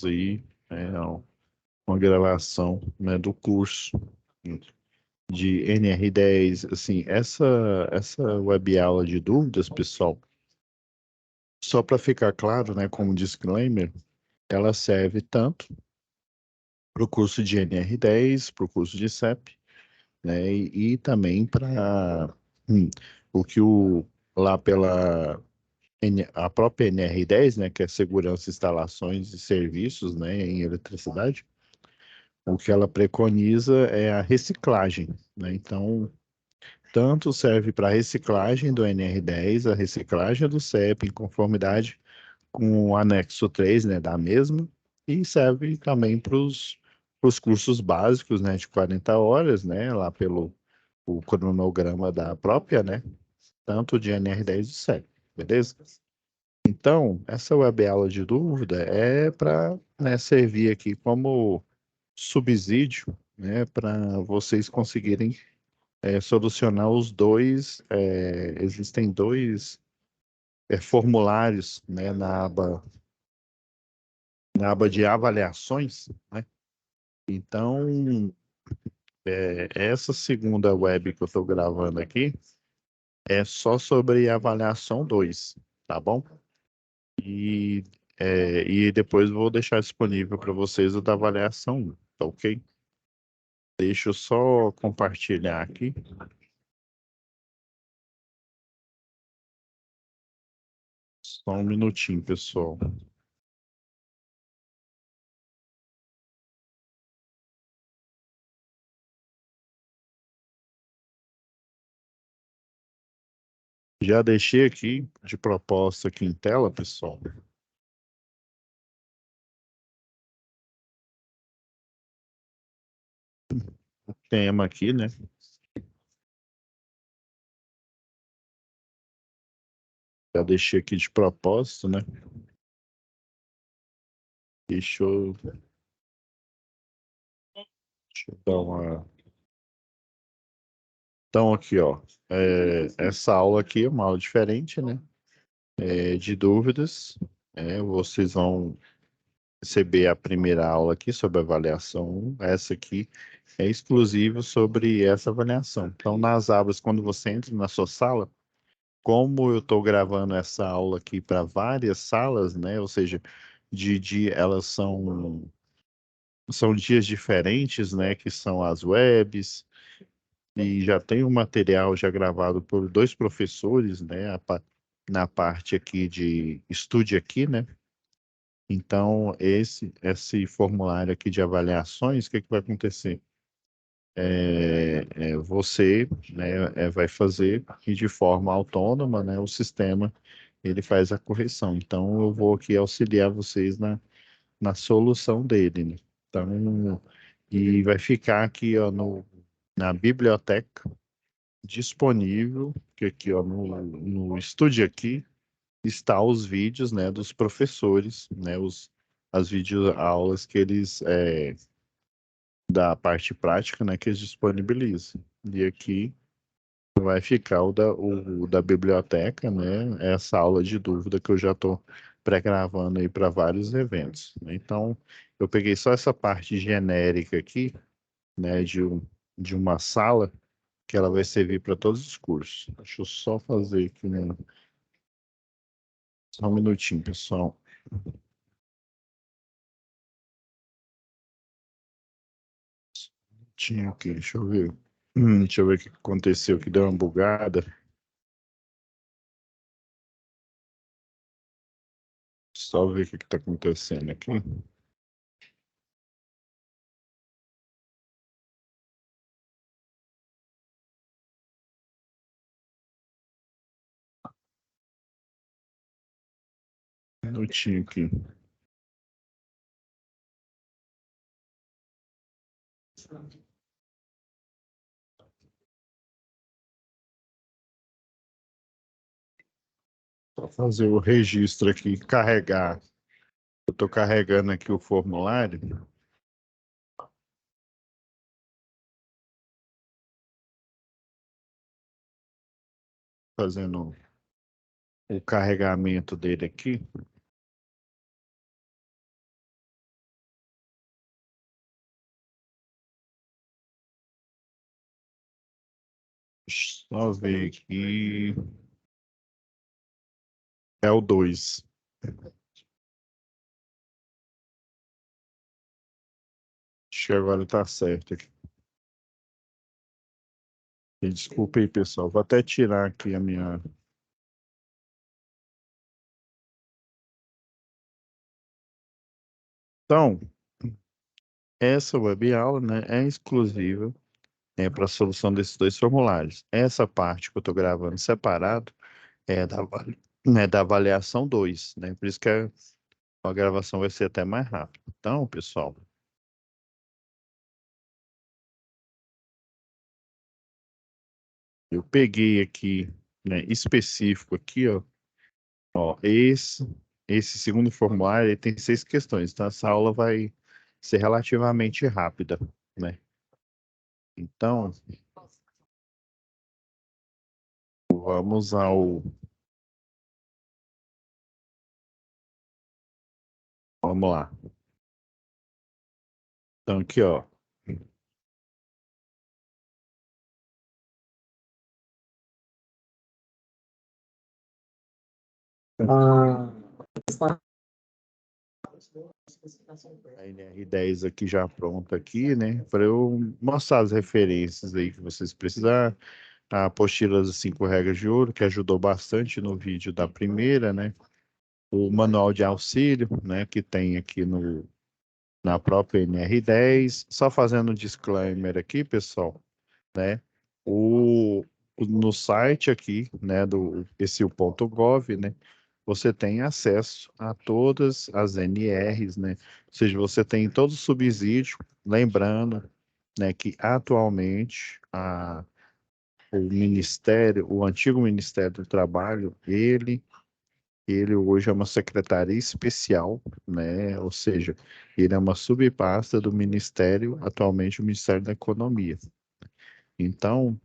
vocês aí uma gravação, né, do curso de NR10. Assim, essa web aula de dúvidas, pessoal, só para ficar claro, né, como disclaimer, ela serve tanto para o curso de NR10, para o curso de CEP, né, e também para o que lá pela a própria NR10, né, que é Segurança, Instalações e Serviços, né, em eletricidade, o que ela preconiza é a reciclagem, né? Então, tanto serve para a reciclagem do NR10, a reciclagem do CEP, em conformidade com o anexo 3, né, da mesma, e serve também para os cursos básicos, né, de 40 horas, né, lá pelo o cronograma da própria, né, tanto de NR10 e CEP, beleza? Então, essa web aula de dúvida é para, né, servir aqui como subsídio, né, para vocês conseguirem solucionar os dois. Existem dois formulários, né, na aba de avaliações, né? Então, essa segunda web que eu estou gravando aqui é só sobre avaliação 2, tá bom? E, e depois vou deixar disponível para vocês o da avaliação 1, tá ok? Deixa eu só compartilhar aqui. Só um minutinho, pessoal. Já deixei aqui de proposta aqui em tela, pessoal. O tema aqui, né? Já deixei aqui de propósito, né? Deixa eu dar uma. Então, aqui, ó. Essa aula aqui é uma aula diferente, né? De dúvidas. Vocês vão receber a primeira aula aqui sobre avaliação 1. Essa aqui é exclusiva sobre essa avaliação. Então, nas abas, quando você entra na sua sala, como eu estou gravando essa aula aqui para várias salas, né? Ou seja, de dia elas são dias diferentes, né? Que são as webs, e já tem um material já gravado por dois professores, né? Na parte aqui de estude aqui, né? Então, esse formulário aqui de avaliações, o que que vai acontecer? Você, né, vai fazer e de forma autônoma, né, o sistema ele faz a correção. Então, eu vou aqui auxiliar vocês na solução dele, né? Então, e vai ficar aqui, ó, na biblioteca disponível, que aqui, ó, no estúdio aqui está os vídeos, né, dos professores, né, as videoaulas que eles da parte prática, né, que eles disponibilizam. E aqui vai ficar o da biblioteca, né? Essa aula de dúvida que eu já estou pré-gravando aí para vários eventos, né? Então, eu peguei só essa parte genérica aqui, né, de uma sala que ela vai servir para todos os cursos. Deixa eu só fazer aqui, né? Só um minutinho, pessoal. Tinha aqui, deixa eu ver. Deixa eu ver o que aconteceu, que deu uma bugada. Só ver o que está acontecendo aqui. Um minutinho aqui. Só fazer o registro aqui, carregar. Eu estou carregando aqui o formulário, fazendo o carregamento dele aqui. Só ver aqui. É o 2. Acho que agora tá certo aqui. Desculpa aí, pessoal. Vou até tirar aqui a minha. Então, essa web aula, né, é exclusiva para a solução desses dois formulários. Essa parte que eu estou gravando separado é da avaliação 2, né? Por isso que a gravação vai ser até mais rápida. Então, pessoal, eu peguei aqui, né, específico aqui, ó, esse segundo formulário ele tem 6 questões, então essa aula vai ser relativamente rápida, né? Então, vamos vamos lá. Então, aqui, ó, a NR10 aqui já pronta aqui, né? Para eu mostrar as referências aí que vocês precisarem. A apostila das 5 regras de ouro, que ajudou bastante no vídeo da primeira, né? O manual de auxílio, né? Que tem aqui na própria NR10. Só fazendo um disclaimer aqui, pessoal, né? O, no site aqui, né? Do PSU.gov, né? Você tem acesso a todas as NRs, né? Ou seja, você tem todo o subsídio, lembrando, né, que atualmente o Ministério, o antigo Ministério do Trabalho, ele hoje é uma secretaria especial, né? Ou seja, ele é uma subpasta do Ministério, atualmente o Ministério da Economia. Então,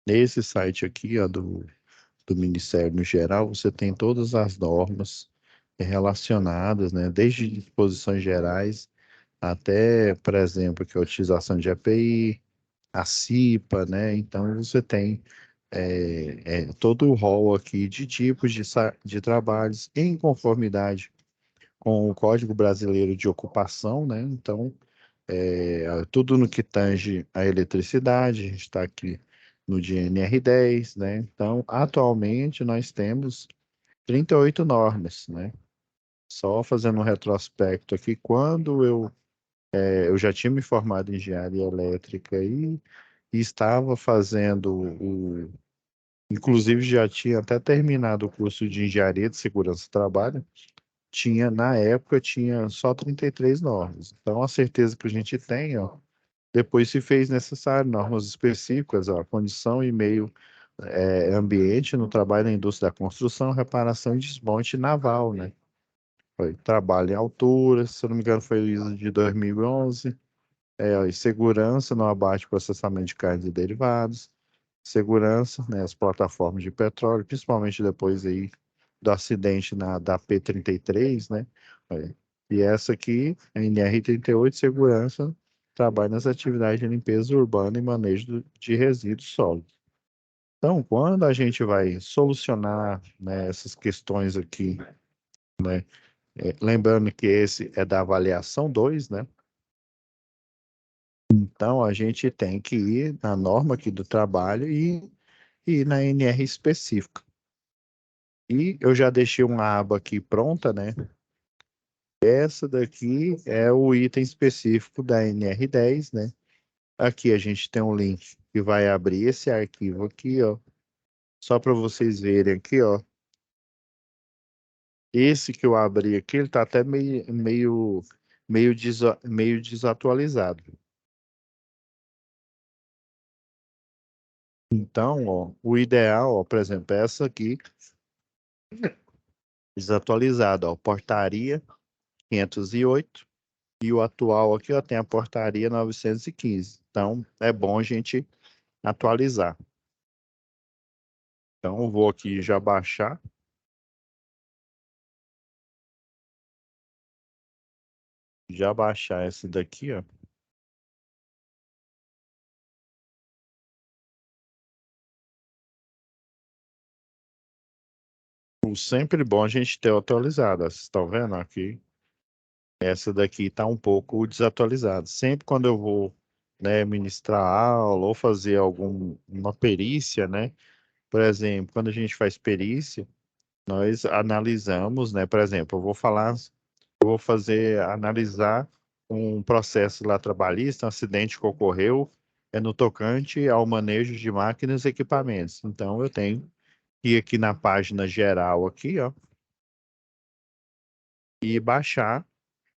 nesse site aqui, ó, do Ministério no geral, você tem todas as normas relacionadas, né? Desde disposições gerais até, por exemplo, que é a utilização de API, a CIPA, né? Então, você tem todo o rol aqui de tipos de trabalhos em conformidade com o Código Brasileiro de Ocupação, né? Então, tudo no que tange a eletricidade, a gente está aqui no GNR10, né? Então, atualmente nós temos 38 normas, né? Só fazendo um retrospecto aqui, quando eu já tinha me formado em engenharia elétrica e estava fazendo inclusive já tinha até terminado o curso de engenharia de segurança do trabalho, na época tinha só 33 normas. Então a certeza que a gente tem, ó, depois se fez necessário normas específicas, ó, condição e meio ambiente no trabalho da indústria da construção, reparação e desmonte naval, né? Foi trabalho em altura, se eu não me engano foi o ISO de 2011, ó, e segurança no abate e processamento de carnes e derivados, segurança, né, as plataformas de petróleo, principalmente depois aí do acidente da P-33, né? É. E essa aqui, a NR-38, segurança, trabalha nas atividades de limpeza urbana e manejo de resíduos sólidos. Então, quando a gente vai solucionar, né, essas questões aqui, né, lembrando que esse é da avaliação 2, né? Então, a gente tem que ir na norma aqui do trabalho e na NR específica. E eu já deixei uma aba aqui pronta, né? Essa daqui é o item específico da NR10, né? Aqui a gente tem um link que vai abrir esse arquivo aqui, ó. Só para vocês verem aqui, ó. Esse que eu abri aqui, ele tá até meio desatualizado. Então, ó, o ideal, ó, por exemplo, é essa aqui, desatualizada, ó, portaria 508. E o atual aqui, ó, tem a portaria 915. Então, é bom a gente atualizar. Então, eu vou aqui já baixar esse daqui, ó. Sempre bom a gente ter atualizado. Vocês estão vendo aqui? Essa daqui está um pouco desatualizada. Sempre quando eu vou, né, ministrar aula ou fazer uma perícia, né? Por exemplo, quando a gente faz perícia, nós analisamos, né? Por exemplo, eu vou analisar um processo lá trabalhista, um acidente que ocorreu, no tocante ao manejo de máquinas e equipamentos. Então, eu tenho que ir aqui na página geral aqui, ó, e baixar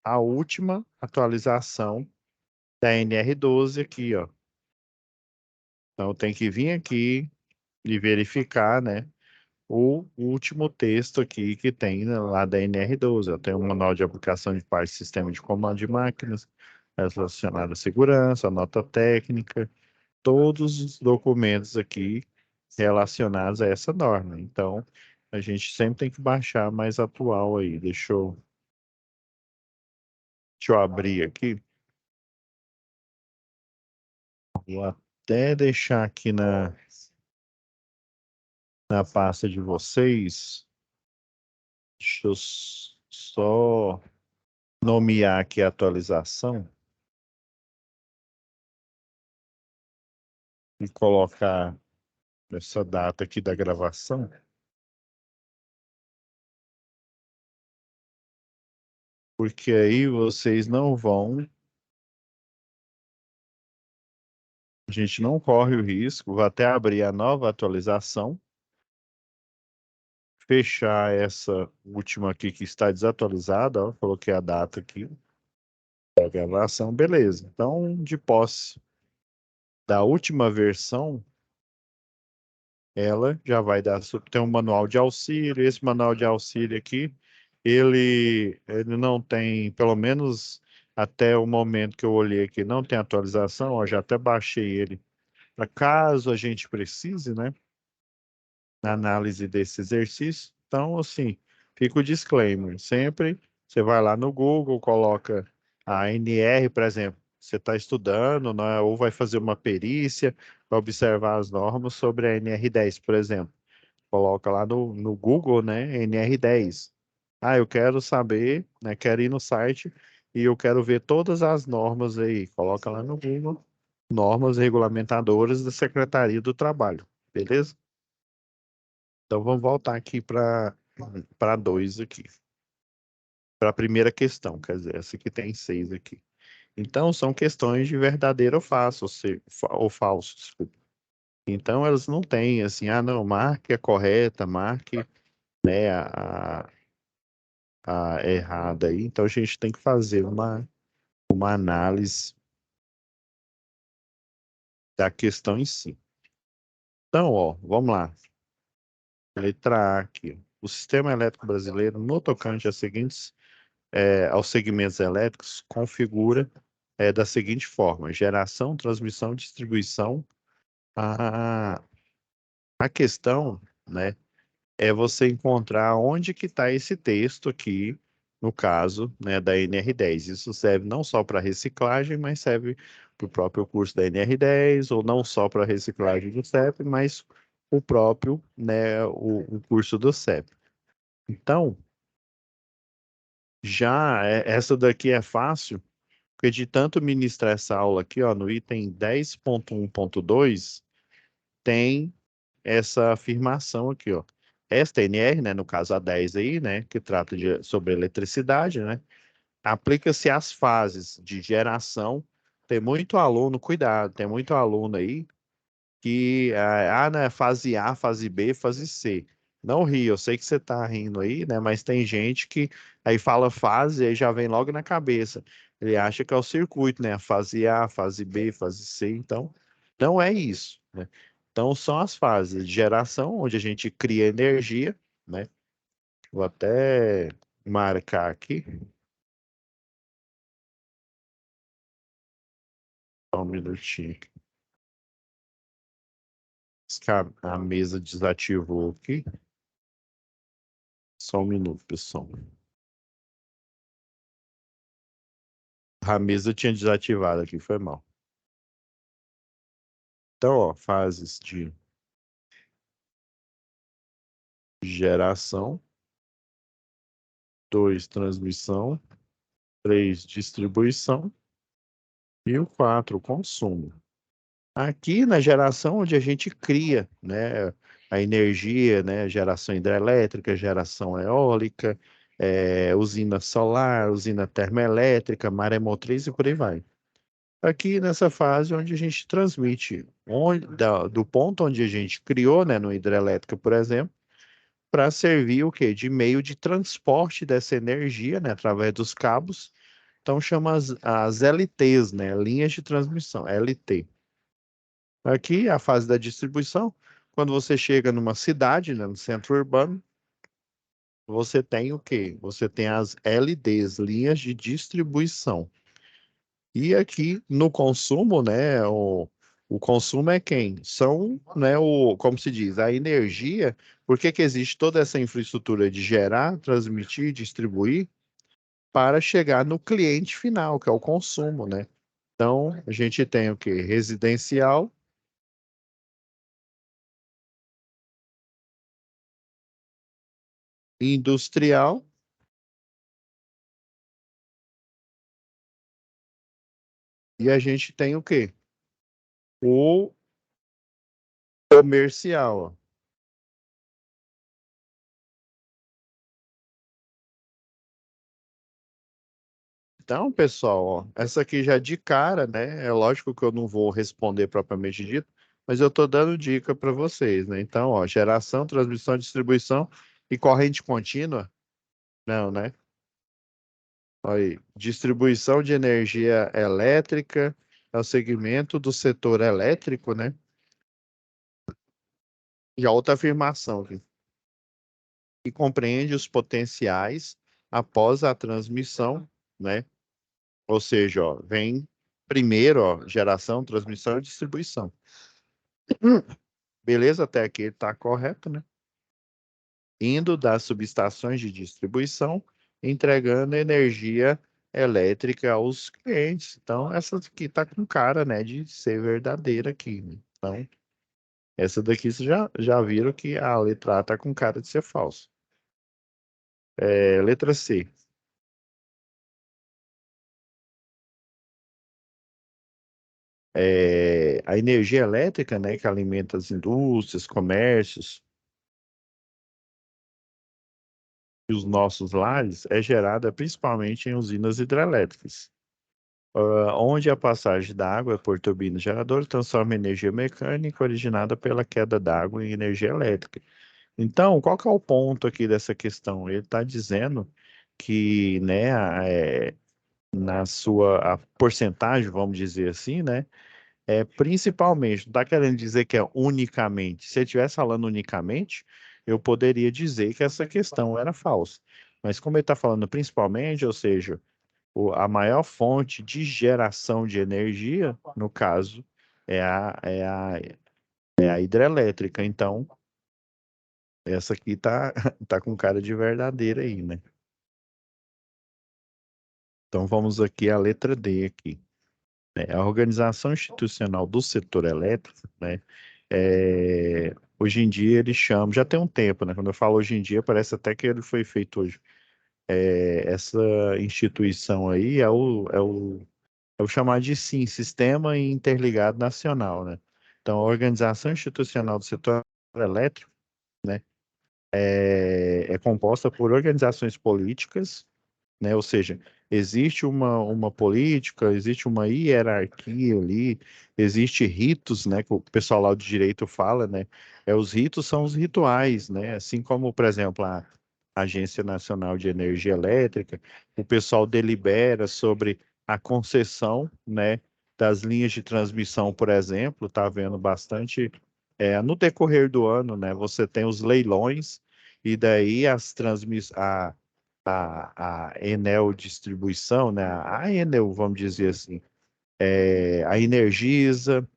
a última atualização da NR12 aqui, ó. Então, tem que vir aqui e verificar, né, o último texto aqui que tem, né, lá da NR12. Eu tenho um manual de aplicação de partes de sistema de comando de máquinas, relacionado à segurança, a nota técnica, todos os documentos aqui relacionados a essa norma. Então, a gente sempre tem que baixar mais atual aí. Deixa eu abrir aqui. Vou até deixar aqui na pasta de vocês. Deixa eu só nomear aqui a atualização e colocar essa data aqui da gravação, porque aí vocês não vão, a gente não corre o risco, vou até abrir a nova atualização, fechar essa última aqui que está desatualizada, ó, coloquei a data aqui da gravação, beleza. Então, de posse da última versão, ela já vai dar, tem um manual de auxílio, esse manual de auxílio aqui, ele não tem, pelo menos até o momento que eu olhei aqui, não tem atualização, ó, já até baixei ele, para caso a gente precise, né, na análise desse exercício. Então, assim, fica o disclaimer, sempre você vai lá no Google, coloca a NR, por exemplo, você está estudando, né, ou vai fazer uma perícia, para observar as normas sobre a NR10, por exemplo. Coloca lá no Google, né, NR10. Ah, eu quero saber, né, quero ir no site e eu quero ver todas as normas aí. Coloca lá no Google, normas regulamentadoras da Secretaria do Trabalho, beleza? Então vamos voltar aqui para dois aqui. Para a primeira questão, quer dizer, essa aqui tem seis aqui. Então são questões de verdadeiro ou falso, ou falso, desculpa. Então elas não têm assim, ah, não, marque a correta, marque, né, a errada aí. Então a gente tem que fazer uma análise da questão em si. Então, ó, vamos lá. Letra A aqui. O sistema elétrico brasileiro, no tocante aos segmentos elétricos, configura da seguinte forma: geração, transmissão, distribuição. A, a questão, né, é você encontrar onde que está esse texto aqui, no caso, né, da NR10. Isso serve não só para reciclagem, mas serve para o próprio curso da NR10, ou não só para reciclagem do CEP, mas o próprio, né, o curso do CEP. Então, essa daqui é fácil, porque de tanto ministrar essa aula aqui, ó, no item 10.1.2, tem essa afirmação aqui, ó. Esta NR, né, no caso a 10 aí, né, que trata sobre eletricidade, né, aplica-se às fases de geração. Tem muito aluno, cuidado, tem muito aluno aí que, né, fase A, fase B, fase C. Não ri, eu sei que você tá rindo aí, né, mas tem gente que aí fala fase e já vem logo na cabeça. Ele acha que é o circuito, né, fase A, fase B, fase C, então não é isso, né? Então são as fases de geração, onde a gente cria energia, né? Vou até marcar aqui, só um minutinho. Diz que a mesa desativou aqui. Só um minuto, pessoal. A mesa tinha desativado aqui, foi mal. Então, ó, fases de geração, 2, transmissão, 3, distribuição e o 4, consumo. Aqui na geração onde a gente cria, né, a energia, né, geração hidrelétrica, geração eólica, usina solar, usina termoelétrica, maremotriz e por aí vai. Aqui nessa fase onde a gente transmite do ponto onde a gente criou, né, no hidrelétrica, por exemplo, para servir o quê? De meio de transporte dessa energia, né, através dos cabos. Então chama as LTs, né, linhas de transmissão, LT. Aqui a fase da distribuição, quando você chega numa cidade, né, no centro urbano, você tem o quê? Você tem as LDs, linhas de distribuição. E aqui no consumo, né, o consumo é quem? São, né, como se diz, a energia. Por que que existe toda essa infraestrutura de gerar, transmitir, distribuir para chegar no cliente final, que é o consumo, né? Então, a gente tem o quê? Residencial, industrial e a gente tem o quê? O comercial. Então, pessoal, ó, essa aqui já de cara, né? É lógico que eu não vou responder propriamente dito, mas eu estou dando dica para vocês, né? Então, ó, geração, transmissão, distribuição e corrente contínua? Não, né? Aí, distribuição de energia elétrica é o segmento do setor elétrico, né? E a outra afirmação aqui, que compreende os potenciais após a transmissão, né? Ou seja, ó, vem primeiro, ó, geração, transmissão e distribuição. Beleza, até aqui está correto, né? Indo das subestações de distribuição, entregando energia elétrica aos clientes. Então, essa aqui está com cara, né, de ser verdadeira aqui, né? Então, essa daqui vocês já viram que a letra A está com cara de ser falsa. Letra C. A energia elétrica, né, que alimenta as indústrias, comércios e os nossos lares, é gerada principalmente em usinas hidrelétricas, onde a passagem da água por turbina geradora transforma energia mecânica originada pela queda d'água em energia elétrica. Então, qual que é o ponto aqui dessa questão? Ele está dizendo que, né, na sua a porcentagem, vamos dizer assim, né, principalmente, não está querendo dizer que é unicamente. Se ele estivesse falando unicamente, eu poderia dizer que essa questão era falsa. Mas como ele está falando principalmente, ou seja, a maior fonte de geração de energia, no caso, é a, é a, é a hidrelétrica. Então, essa aqui tá, tá com cara de verdadeira aí, né? Então, vamos aqui à letra D aqui. A organização institucional do setor elétrico, né? Hoje em dia eles chamam, já tem um tempo, né? Quando eu falo hoje em dia, parece até que ele foi feito hoje. Essa instituição aí é o chamado de SIM, Sistema Interligado Nacional, né? Então, a Organização Institucional do Setor Elétrico, né, é composta por organizações políticas, né? Ou seja, existe uma política, existe uma hierarquia ali, existe ritos, né? Que o pessoal lá do direito fala, né? Os ritos são os rituais, né? Assim como, por exemplo, a Agência Nacional de Energia Elétrica, o pessoal delibera sobre a concessão, né? Das linhas de transmissão, por exemplo, está havendo bastante. No decorrer do ano, né? Você tem os leilões e daí a Enel Distribuição, né? A Enel, vamos dizer assim, a Energisa,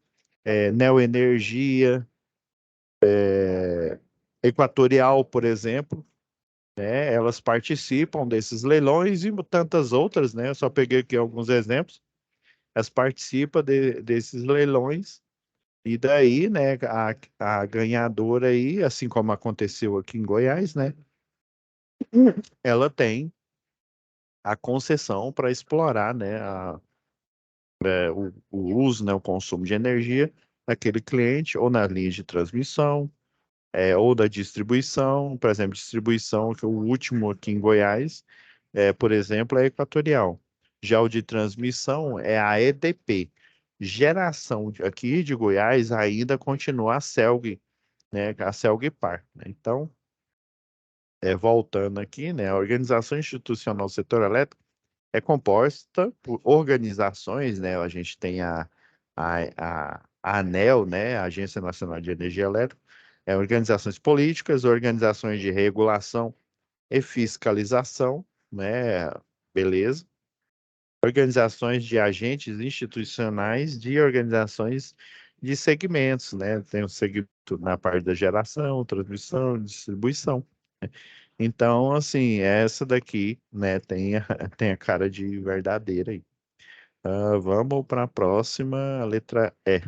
Neo Energia, Equatorial, por exemplo, né? Elas participam desses leilões e tantas outras, né? Eu só peguei aqui alguns exemplos. Elas participam desses leilões E daí, né, a ganhadora aí, assim como aconteceu aqui em Goiás, né, ela tem a concessão para explorar, né, o uso, né, o consumo de energia daquele cliente, ou na linha de transmissão, ou da distribuição, por exemplo, distribuição, que é o último aqui em Goiás, por exemplo, é a Equatorial. Já o de transmissão é a EDP. Geração aqui de Goiás ainda continua a CELG, né, a CELG-Par, né? Então, voltando aqui, né, a Organização Institucional do Setor Elétrico é composta por organizações, né? A gente tem a ANEEL, né? A Agência Nacional de Energia Elétrica, organizações políticas, organizações de regulação e fiscalização, né? Beleza. Organizações de agentes institucionais de organizações de segmentos, né? Tem o segmento na parte da geração, transmissão, distribuição. Então, assim, essa daqui, né, tem tem a cara de verdadeira aí. Vamos para a próxima, a letra E.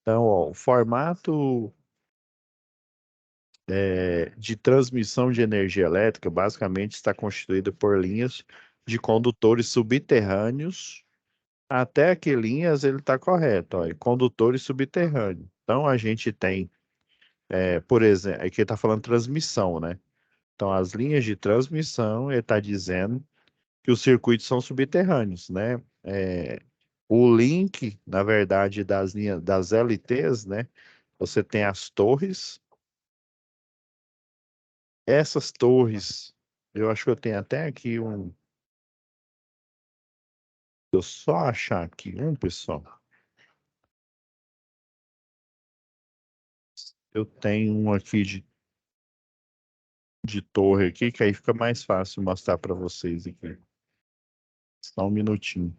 Então, ó, o formato de transmissão de energia elétrica basicamente está constituído por linhas de condutores subterrâneos. Até aqui linhas ele está correto, ó, e condutores subterrâneos. Então, a gente tem, por exemplo, aqui está falando transmissão, né? Então, as linhas de transmissão, ele está dizendo que os circuitos são subterrâneos, né? O link, na verdade, das linhas das LTs, né? Você tem as torres. Essas torres, eu acho que eu tenho até aqui um. Se eu só achar aqui um, pessoal. Eu tenho um aqui de torre aqui, que aí fica mais fácil mostrar para vocês aqui. Só um minutinho.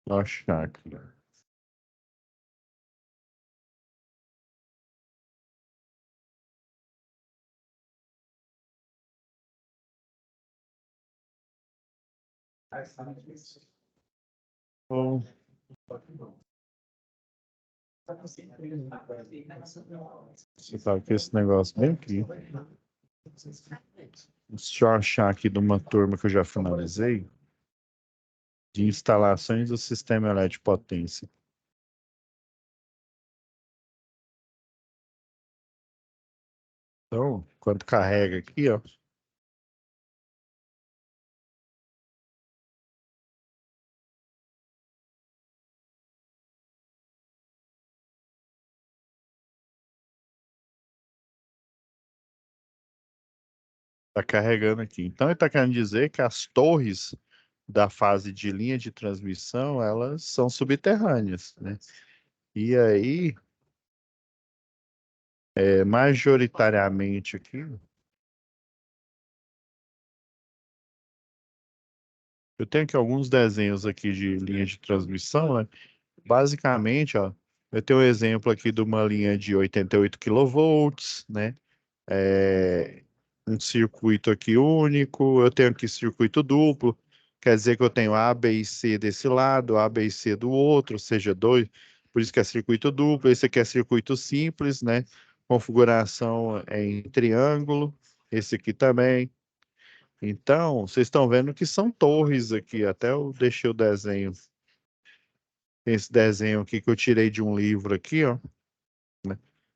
Vou achar aqui. Bom, você sabe que esse negócio bem aqui. Deixa eu achar aqui de uma turma que eu já finalizei, de instalações do sistema elétrico de potência. Então, quando carrega aqui, ó, tá carregando aqui. Então, ele está querendo dizer que as torres da fase de linha de transmissão, elas são subterrâneas, né? E aí, majoritariamente aqui, eu tenho aqui alguns desenhos aqui de linha de transmissão, né? Basicamente, ó, eu tenho um exemplo aqui de uma linha de 88 kV, né? É, um circuito aqui único, eu tenho aqui circuito duplo, quer dizer que eu tenho A, B e C desse lado, A, B e C do outro, ou seja, dois, por isso que é circuito duplo, esse aqui é circuito simples, né? Configuração é em triângulo, esse aqui também. Então, vocês estão vendo que são torres aqui, até eu deixei o desenho, esse desenho aqui que eu tirei de um livro aqui, ó.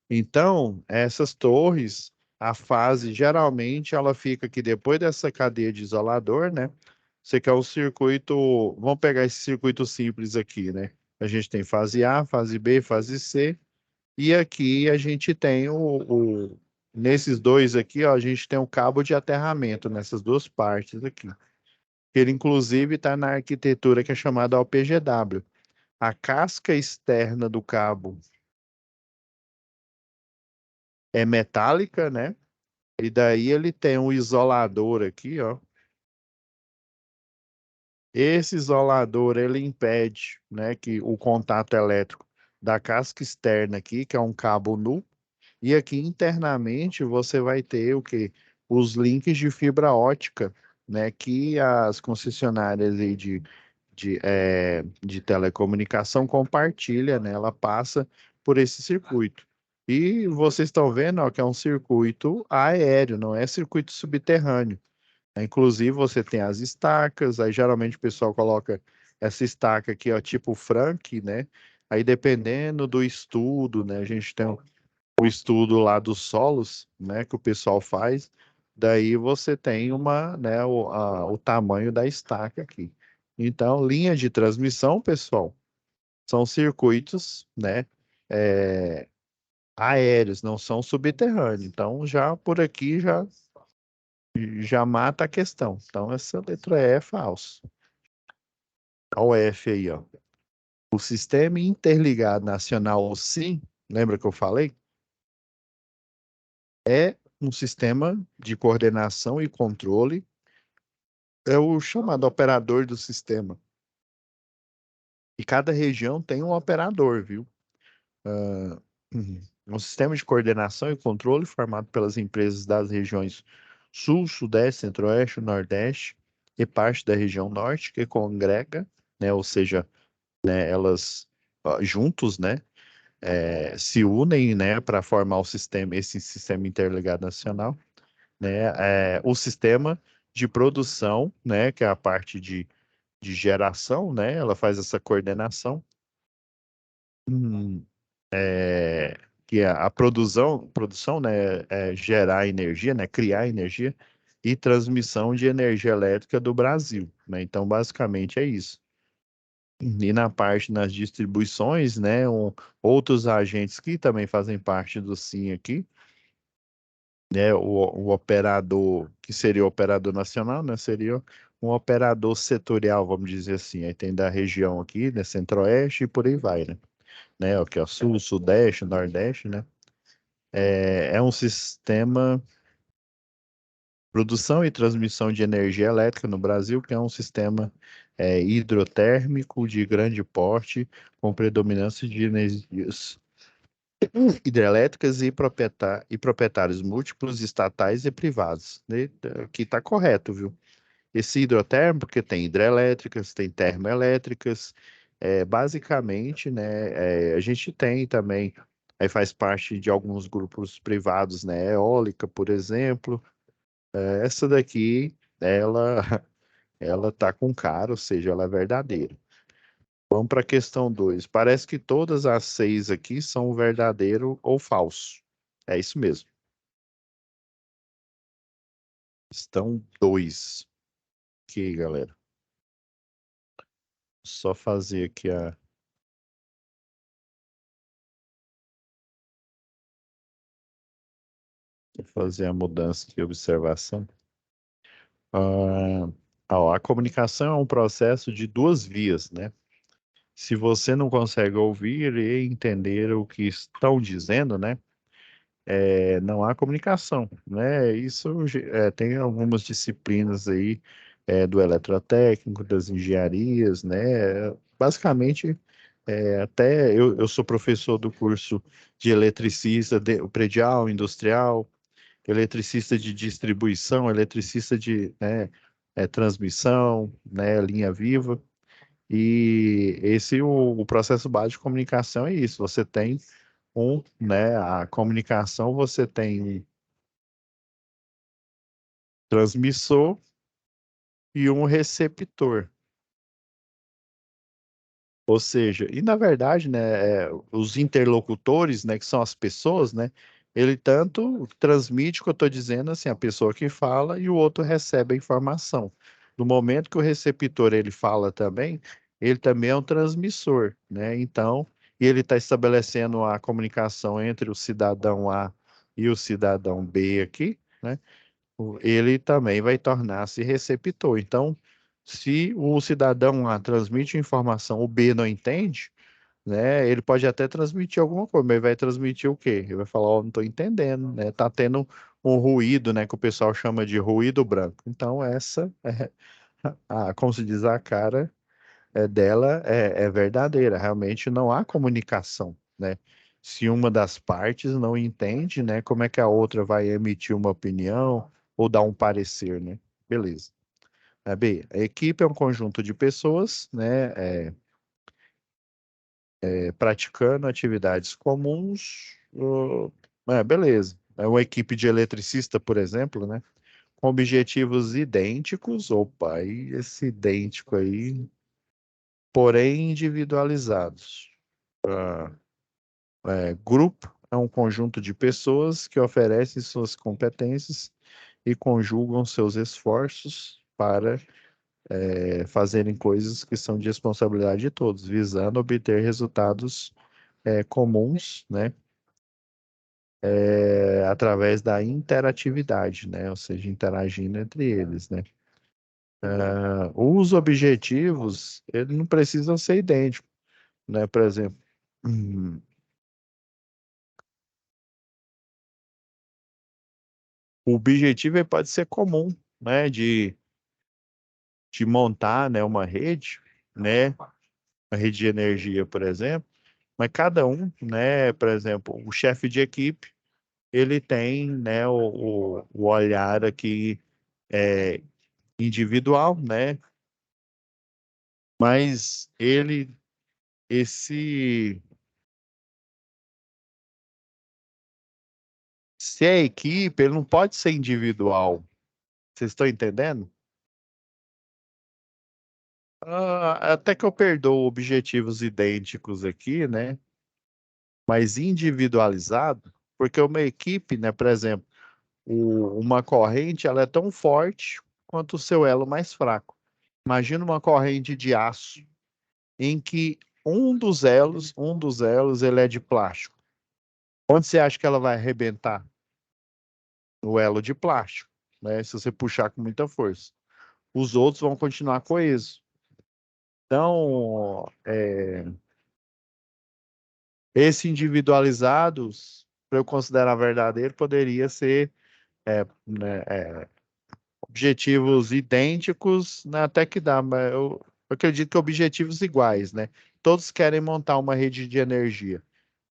Então, essas torres, a fase geralmente ela fica aqui depois dessa cadeia de isolador, né? Você quer o circuito, vamos pegar esse circuito simples aqui, né? A gente tem fase A, fase B, fase C, e aqui a gente tem nesses dois aqui, ó, a gente tem o cabo de aterramento nessas duas partes aqui. Ele inclusive está na arquitetura que é chamada OPGW. A casca externa do cabo é metálica, né? E daí ele tem um isolador aqui, ó. Esse isolador ele impede, né, que o contato elétrico da casca externa aqui, que é um cabo nu, e aqui internamente você vai ter o quê? Os links de fibra ótica, né? Que as concessionárias aí de telecomunicação compartilha, né? Ela passa por esse circuito. E vocês estão vendo, ó, que é um circuito aéreo, não é circuito subterrâneo. Inclusive, você tem as estacas, aí geralmente o pessoal coloca essa estaca aqui, ó, tipo Frank, né? Aí dependendo do estudo, né? A gente tem o estudo lá dos solos, né? Que o pessoal faz, daí você tem né, o tamanho da estaca aqui. Então, linha de transmissão, pessoal, são circuitos, né? é, aéreos, não são subterrâneos. Então, já por aqui já mata a questão. Então, essa letra E é falso. Olha o F aí, ó. O Sistema Interligado Nacional, o SIM, lembra que eu falei? É um sistema de coordenação e controle, é o chamado operador do sistema. E cada região tem um operador, viu? Ah, um sistema de coordenação e controle formado pelas empresas das regiões Sul, Sudeste, Centro-Oeste, Nordeste e parte da região Norte, que congrega, né, ou seja, né, elas juntos, né, se unem, né, para formar o sistema, esse sistema interligado nacional, né, o sistema de produção, né, que é a parte de geração, né, ela faz essa coordenação, hum, que é a produção, né, é gerar energia, né, criar energia e transmissão de energia elétrica do Brasil, né, então basicamente é isso. E na parte nas distribuições, né, outros agentes que também fazem parte do SIM aqui, né, o operador, que seria o operador nacional, né, seria um operador setorial, vamos dizer assim. Aí tem da região aqui, né, Centro-Oeste e por aí vai, né, o que é o Sul, Sudeste, Nordeste, né. É um sistema produção e transmissão de energia elétrica no Brasil, que é um sistema hidrotérmico de grande porte, com predominância de energias hidrelétricas e proprietários múltiplos, estatais e privados. Né? Aqui está correto, viu? Esse hidrotérmico, que tem hidrelétricas, tem termoelétricas, basicamente, né, a gente tem também, aí faz parte de alguns grupos privados, né, eólica, por exemplo. Essa daqui, ela, ela tá com cara, ou seja, ela é verdadeira. Vamos para a questão 2. Parece que todas as seis aqui são verdadeiro ou falso. É isso mesmo. Estão dois. Aqui, galera. Só fazer aqui fazer a mudança de observação. Ah, ó, a comunicação é um processo de duas vias, né? Se você não consegue ouvir e entender o que estão dizendo, né? Não há comunicação, né? Isso tem algumas disciplinas aí do eletrotécnico, das engenharias, né? Basicamente, até eu sou professor do curso de eletricista o predial, industrial, eletricista de distribuição, eletricista de transmissão, né? Linha viva. E o processo básico de comunicação é isso. Você tem né, a comunicação, você tem um transmissor e um receptor. Ou seja, e na verdade, né, os interlocutores, né, que são as pessoas, né, ele tanto transmite o que eu estou dizendo, assim, a pessoa que fala e o outro recebe a informação. No momento que o receptor ele fala também, ele também é um transmissor, né? Então, e ele está estabelecendo a comunicação entre o cidadão A e o cidadão B aqui, né? Ele também vai tornar-se receptor. Então, se o cidadão A transmite informação, o B não entende, né? Ele pode até transmitir alguma coisa, mas ele vai transmitir o quê? Ele vai falar, ó, não estou entendendo, né? Tá tendo um ruído, né? Que o pessoal chama de ruído branco. Então, essa é como se diz, a cara dela é verdadeira. Realmente não há comunicação, né? Se uma das partes não entende, né, como é que a outra vai emitir uma opinião ou dar um parecer, né? Beleza. B, a equipe é um conjunto de pessoas, né, praticando atividades comuns. Beleza. É uma equipe de eletricista, por exemplo, né? Com objetivos idênticos. Opa, e esse idêntico aí, porém individualizados. Grupo é um conjunto de pessoas que oferecem suas competências e conjugam seus esforços para fazerem coisas que são de responsabilidade de todos, visando obter resultados comuns, né? Através da interatividade, né? Ou seja, interagindo entre eles, né? Os objetivos, eles não precisam ser idênticos, né? Por exemplo, hum, o objetivo ele pode ser comum, né? De montar, né, uma rede, né? Uma rede de energia, por exemplo. Mas cada um, né? Por exemplo, o chefe de equipe, ele tem, né? O olhar aqui é, individual, né? Mas esse, se é equipe, ele não pode ser individual. Vocês estão entendendo? Até que eu perdoo objetivos idênticos aqui, né? Mas individualizado, porque uma equipe, né? Por exemplo, uma corrente, ela é tão forte quanto o seu elo mais fraco. Imagina uma corrente de aço em que um dos elos, ele é de plástico. Onde você acha que ela vai arrebentar? No elo de plástico, né? Se você puxar com muita força. Os outros vão continuar coesos. Então, esse individualizados, para eu considerar verdadeiro, poderia ser né, objetivos idênticos, né, até que dá, mas eu acredito que objetivos iguais, né? Todos querem montar uma rede de energia,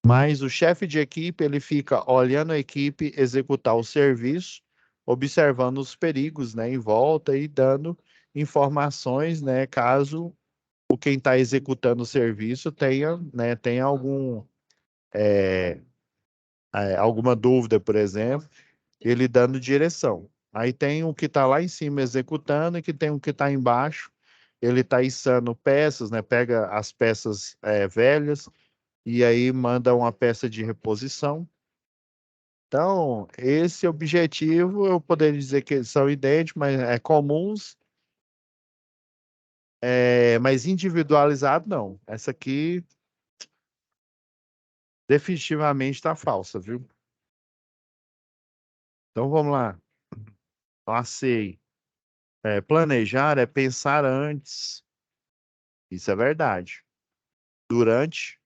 mas o chefe de equipe, ele fica olhando a equipe executar o serviço, observando os perigos, né, em volta e dando informações, né, caso o quem está executando o serviço tenha alguma dúvida, por exemplo, ele dando direção. Aí tem o que está lá em cima executando e que tem o que está embaixo. Ele está içando peças, né? Pega as peças velhas e aí manda uma peça de reposição. Então, esse objetivo eu poderia dizer que eles são idênticos, mas comuns, mas individualizado não. Essa aqui definitivamente está falsa, viu? Então vamos lá. Passei. Planejar é pensar antes. Isso é verdade. Durante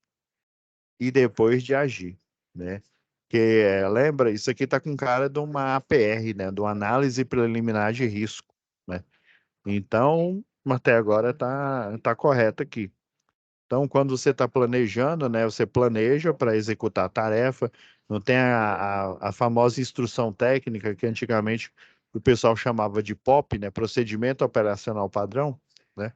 e depois de agir, né? Que lembra, isso aqui está com cara de uma APR, né? De uma análise preliminar de risco, né? Então, até agora tá correto aqui. Então, quando você está planejando, né? Você planeja para executar a tarefa. Não tem a famosa instrução técnica que antigamente o pessoal chamava de POP, né? Procedimento Operacional Padrão, né?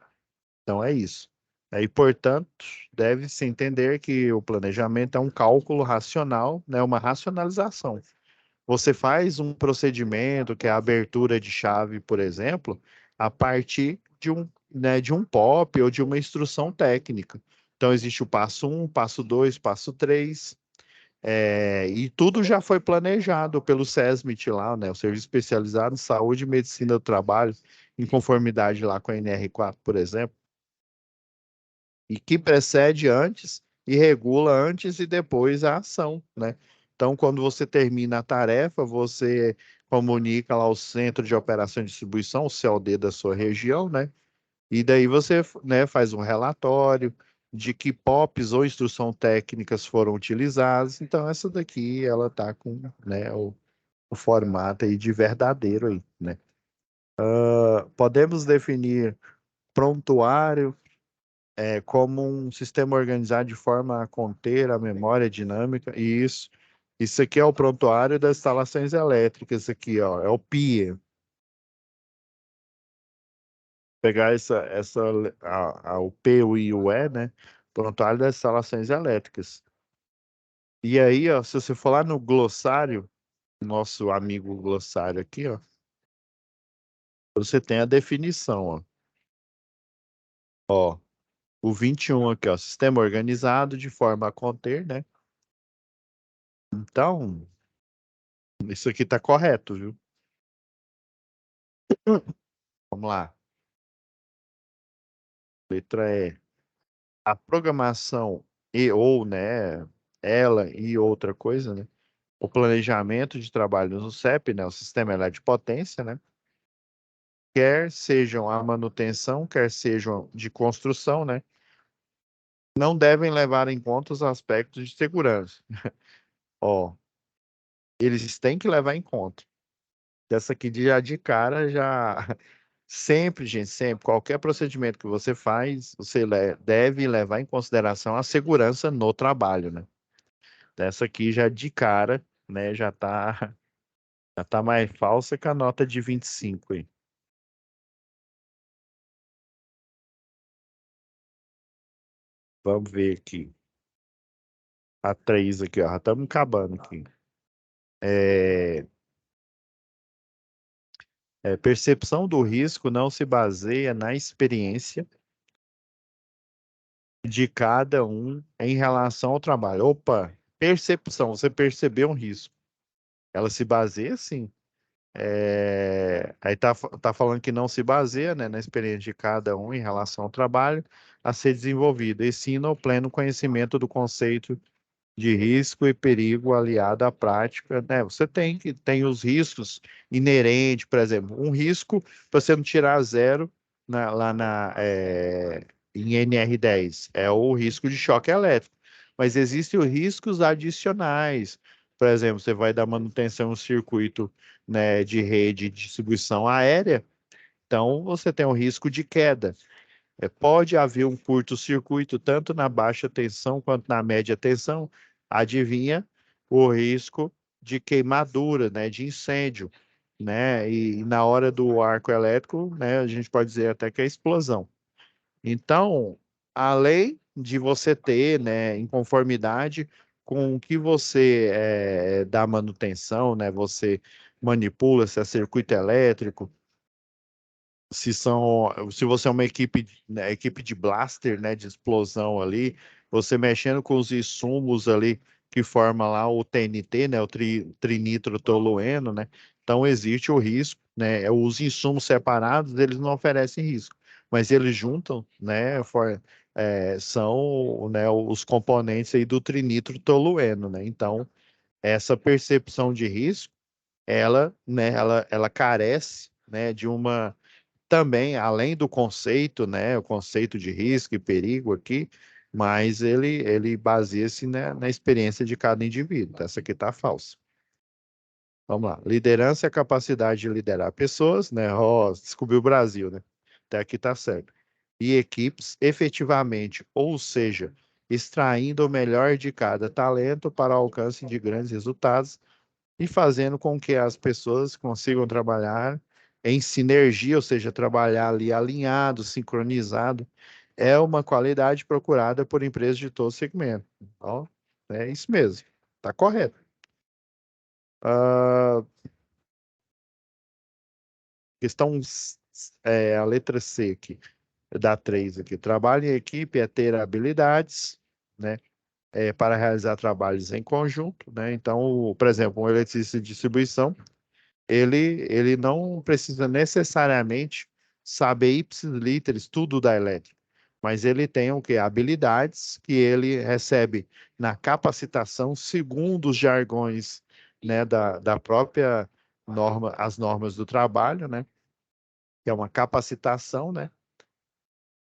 Então é isso. E, portanto, deve-se entender que o planejamento é um cálculo racional, né, uma racionalização. Você faz um procedimento, que é a abertura de chave, por exemplo, a partir de um POP ou de uma instrução técnica. Então, existe o passo um, passo 2, passo 3, e tudo já foi planejado pelo SESMIT lá, né, o Serviço Especializado em Saúde e Medicina do Trabalho, em conformidade lá com a NR4, por exemplo, e que precede antes e regula antes e depois a ação, né? Então, quando você termina a tarefa, você comunica lá ao Centro de Operação e Distribuição, o COD da sua região, né? E daí você, né, faz um relatório de que POPs ou instrução técnicas foram utilizadas. Então, essa daqui, ela tá com, né, o formato aí de verdadeiro aí, né? Podemos definir prontuário. como um sistema organizado de forma a conter a memória dinâmica, e isso aqui é o prontuário das instalações elétricas, isso aqui, ó, é o PIE. Pegar o P, o I e o E, né? Prontuário das instalações elétricas. E aí, ó, se você for lá no glossário, nosso amigo glossário aqui, ó, você tem a definição, ó. Ó, o 21 aqui, ó, sistema organizado de forma a conter, né? Então, isso aqui tá correto, viu? Vamos lá. Letra E. A programação e ou, né, ela e outra coisa, né? O planejamento de trabalho no CEP, né, o Sistema Elétrico de Potência, né? Quer sejam a manutenção, quer sejam de construção, né? Não devem levar em conta os aspectos de segurança. Ó, eles têm que levar em conta. Essa aqui já de cara já sempre, gente, sempre, qualquer procedimento que você faz, você deve levar em consideração a segurança no trabalho, né? Essa aqui já de cara, né, já tá mais falsa que a nota de 25 aí. Vamos ver aqui. A 3 aqui, ó, já estamos acabando aqui. É, percepção do risco não se baseia na experiência de cada um em relação ao trabalho. Opa, percepção, você percebeu um risco. Ela se baseia, sim. Aí tá falando que não se baseia, né, na experiência de cada um em relação ao trabalho a ser desenvolvido, e sim no pleno conhecimento do conceito de risco e perigo aliado à prática, né? Você tem os riscos inerentes, por exemplo, um risco para você não tirar zero lá em NR10, é o risco de choque elétrico. Mas existem os riscos adicionais. Por exemplo, você vai dar manutenção no circuito, né, de rede de distribuição aérea, então você tem o risco de queda. Pode haver um curto-circuito tanto na baixa tensão quanto na média tensão. Adivinha o risco de queimadura, né, de incêndio, né? E na hora do arco elétrico, né, a gente pode dizer até que é explosão. Então, além de você ter, né, em conformidade com o que você dá manutenção, né, você manipula se é circuito elétrico, se você é uma equipe, né, equipe de blaster, né, de explosão ali, você mexendo com os insumos ali que forma lá o TNT, né, o trinitrotolueno, né? Então existe o risco, né? Os insumos separados, eles não oferecem risco, mas eles juntam, né, são, né, os componentes aí do trinitrotolueno, né? Então, essa percepção de risco, ela carece, né, de uma também, além do conceito, né, o conceito de risco e perigo aqui, mas ele baseia-se, né, na experiência de cada indivíduo. Essa aqui está falsa. Vamos lá. Liderança é a capacidade de liderar pessoas, né? Ó, descobriu o Brasil, né? Até aqui está certo. E equipes efetivamente, ou seja, extraindo o melhor de cada talento para o alcance de grandes resultados e fazendo com que as pessoas consigam trabalhar em sinergia, ou seja, trabalhar ali alinhado, sincronizado, é uma qualidade procurada por empresas de todo segmento. Então, é isso mesmo, está correto. Ah, questão, a letra C aqui, da 3 aqui. Trabalho em equipe é ter habilidades, né, para realizar trabalhos em conjunto, né? Então, por exemplo, um eletricista de distribuição, ele não precisa necessariamente saber ipsis tudo da elétrica, mas ele tem o quê? Habilidades que ele recebe na capacitação segundo os jargões, né, da própria norma, as normas do trabalho, né, que é uma capacitação, né?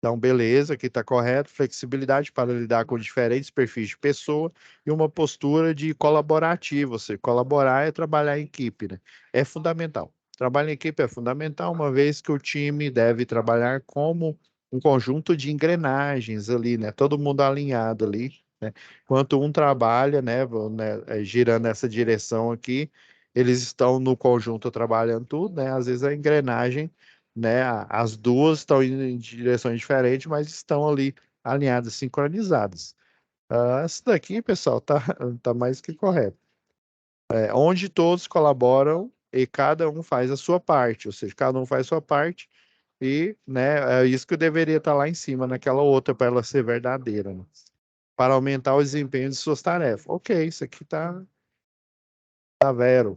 Então, beleza, aqui está correto. Flexibilidade para lidar com diferentes perfis de pessoa e uma postura de colaborativo. Você colaborar é trabalhar em equipe, né? É fundamental. Trabalho em equipe é fundamental, uma vez que o time deve trabalhar como um conjunto de engrenagens ali, né? Todo mundo alinhado ali, né? Enquanto um trabalha, né, girando essa direção aqui, eles estão no conjunto trabalhando tudo, né? Às vezes a engrenagem, né, as duas estão indo em direções diferentes, mas estão ali alinhadas, sincronizadas. Isso daqui, pessoal, tá mais que correto. Onde todos colaboram e cada um faz a sua parte, ou seja, cada um faz a sua parte e, né, é isso que deveria estar lá em cima, naquela outra, para ela ser verdadeira, né? Para aumentar o desempenho de suas tarefas. Ok, isso aqui tá vero.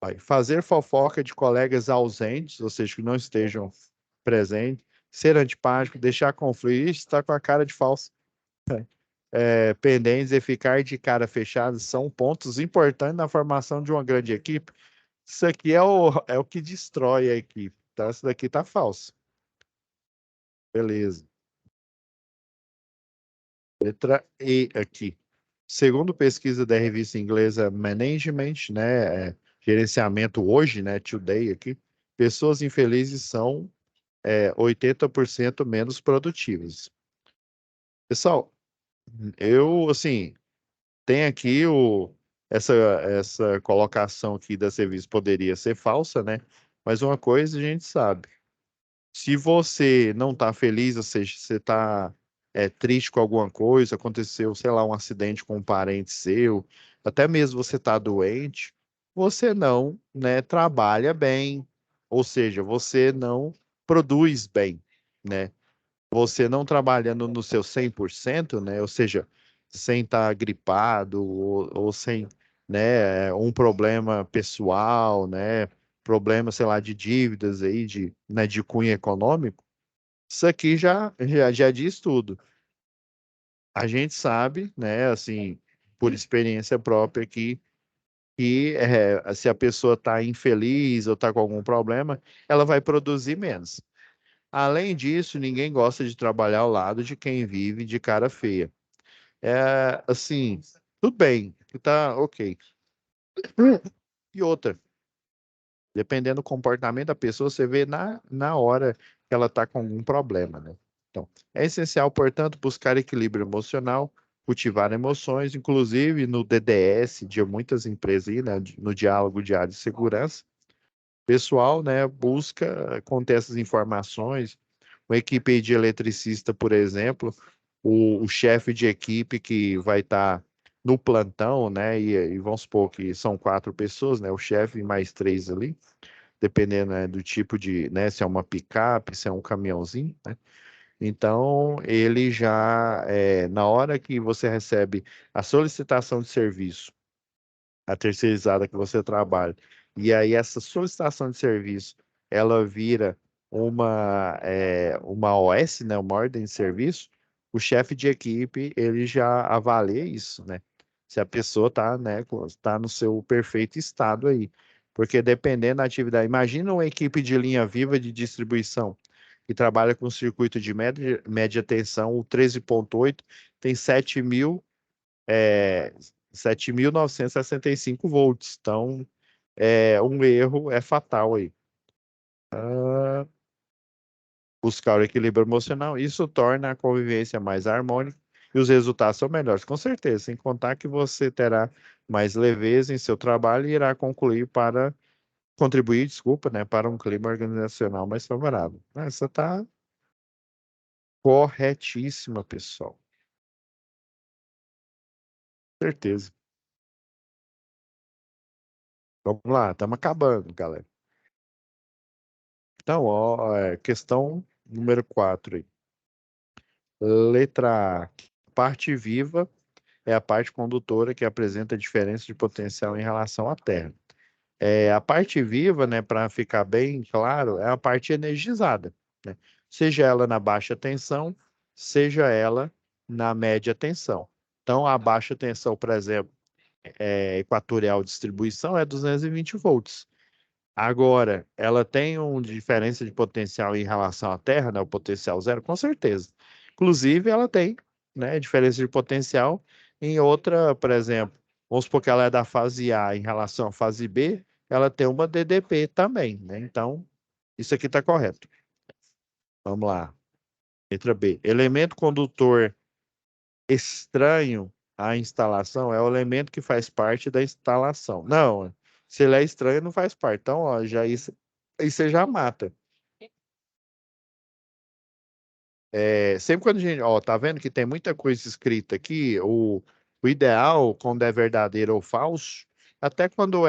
Vai. Fazer fofoca de colegas ausentes, ou seja, que não estejam presentes, ser antipático, deixar conflito, está com a cara de falso. Pendentes e ficar de cara fechada são pontos importantes na formação de uma grande equipe. Isso aqui é o que destrói a equipe, tá? Isso daqui tá falso. Beleza. Letra E aqui. Segundo pesquisa da revista inglesa Management, né, gerenciamento hoje, né, Today aqui, pessoas infelizes são 80% menos produtivas. Pessoal, eu, assim, tem aqui essa colocação aqui da serviço poderia ser falsa, né? Mas uma coisa a gente sabe. Se você não está feliz, ou seja, você está triste com alguma coisa, aconteceu, sei lá, um acidente com um parente seu, até mesmo você está doente, você não, né, trabalha bem, ou seja, você não produz bem, né? Você não trabalhando no seu 100%, né? Ou seja, sem estar gripado ou sem, né, um problema pessoal, né? Problema, sei lá, de dívidas aí, né, de cunho econômico. Isso aqui já diz tudo. A gente sabe, né, assim, por experiência própria que se a pessoa está infeliz ou está com algum problema, ela vai produzir menos. Além disso, ninguém gosta de trabalhar ao lado de quem vive de cara feia. Assim, tudo bem, tá ok. E outra, dependendo do comportamento da pessoa, você vê na hora que ela está com algum problema, né? Então, é essencial, portanto, buscar equilíbrio emocional, cultivar emoções, inclusive no DDS de muitas empresas aí, né, no diálogo diário de segurança. Pessoal, né, busca conter essas informações. Uma equipe de eletricista, por exemplo, o chefe de equipe que vai estar no plantão, né, e vamos supor que são 4 pessoas, né, o chefe e mais 3 ali, dependendo, né, do tipo de, né, se é uma picape, se é um caminhãozinho, né? Então, ele já, na hora que você recebe a solicitação de serviço, a terceirizada que você trabalha. E aí essa solicitação de serviço, ela vira uma OS, né, uma ordem de serviço, o chefe de equipe, ele já avalia isso, né? Se a pessoa tá, né, tá no seu perfeito estado aí. Porque dependendo da atividade, imagina uma equipe de linha viva de distribuição que trabalha com circuito de média tensão, o 13.8 tem 7.965 volts. Então, um erro é fatal aí. Buscar o equilíbrio emocional, isso torna a convivência mais harmônica e os resultados são melhores, com certeza, sem contar que você terá mais leveza em seu trabalho e irá contribuir, desculpa, né, para um clima organizacional mais favorável. Essa tá corretíssima, pessoal. Certeza. Vamos lá, estamos acabando, galera. Então, ó, questão número 4 aí. Letra A. Parte viva é a parte condutora que apresenta diferença de potencial em relação à Terra. A parte viva, né, para ficar bem claro, é a parte energizada, né? Seja ela na baixa tensão, seja ela na média tensão. Então, a baixa tensão, por exemplo, equatorial distribuição é 220 volts. Agora, ela tem uma diferença de potencial em relação à Terra, né, o potencial zero, com certeza. Inclusive, ela tem, né, diferença de potencial em outra, por exemplo, vamos supor que ela é da fase A em relação à fase B, ela tem uma DDP também, né? Então, isso aqui está correto. Vamos lá. Letra B. Elemento condutor estranho à instalação é o elemento que faz parte da instalação. Não, se ele é estranho, não faz parte. Então, ó, já isso, aí você já mata. Sempre quando a gente, ó, tá vendo que tem muita coisa escrita aqui, o ideal, quando é verdadeiro ou falso, até quando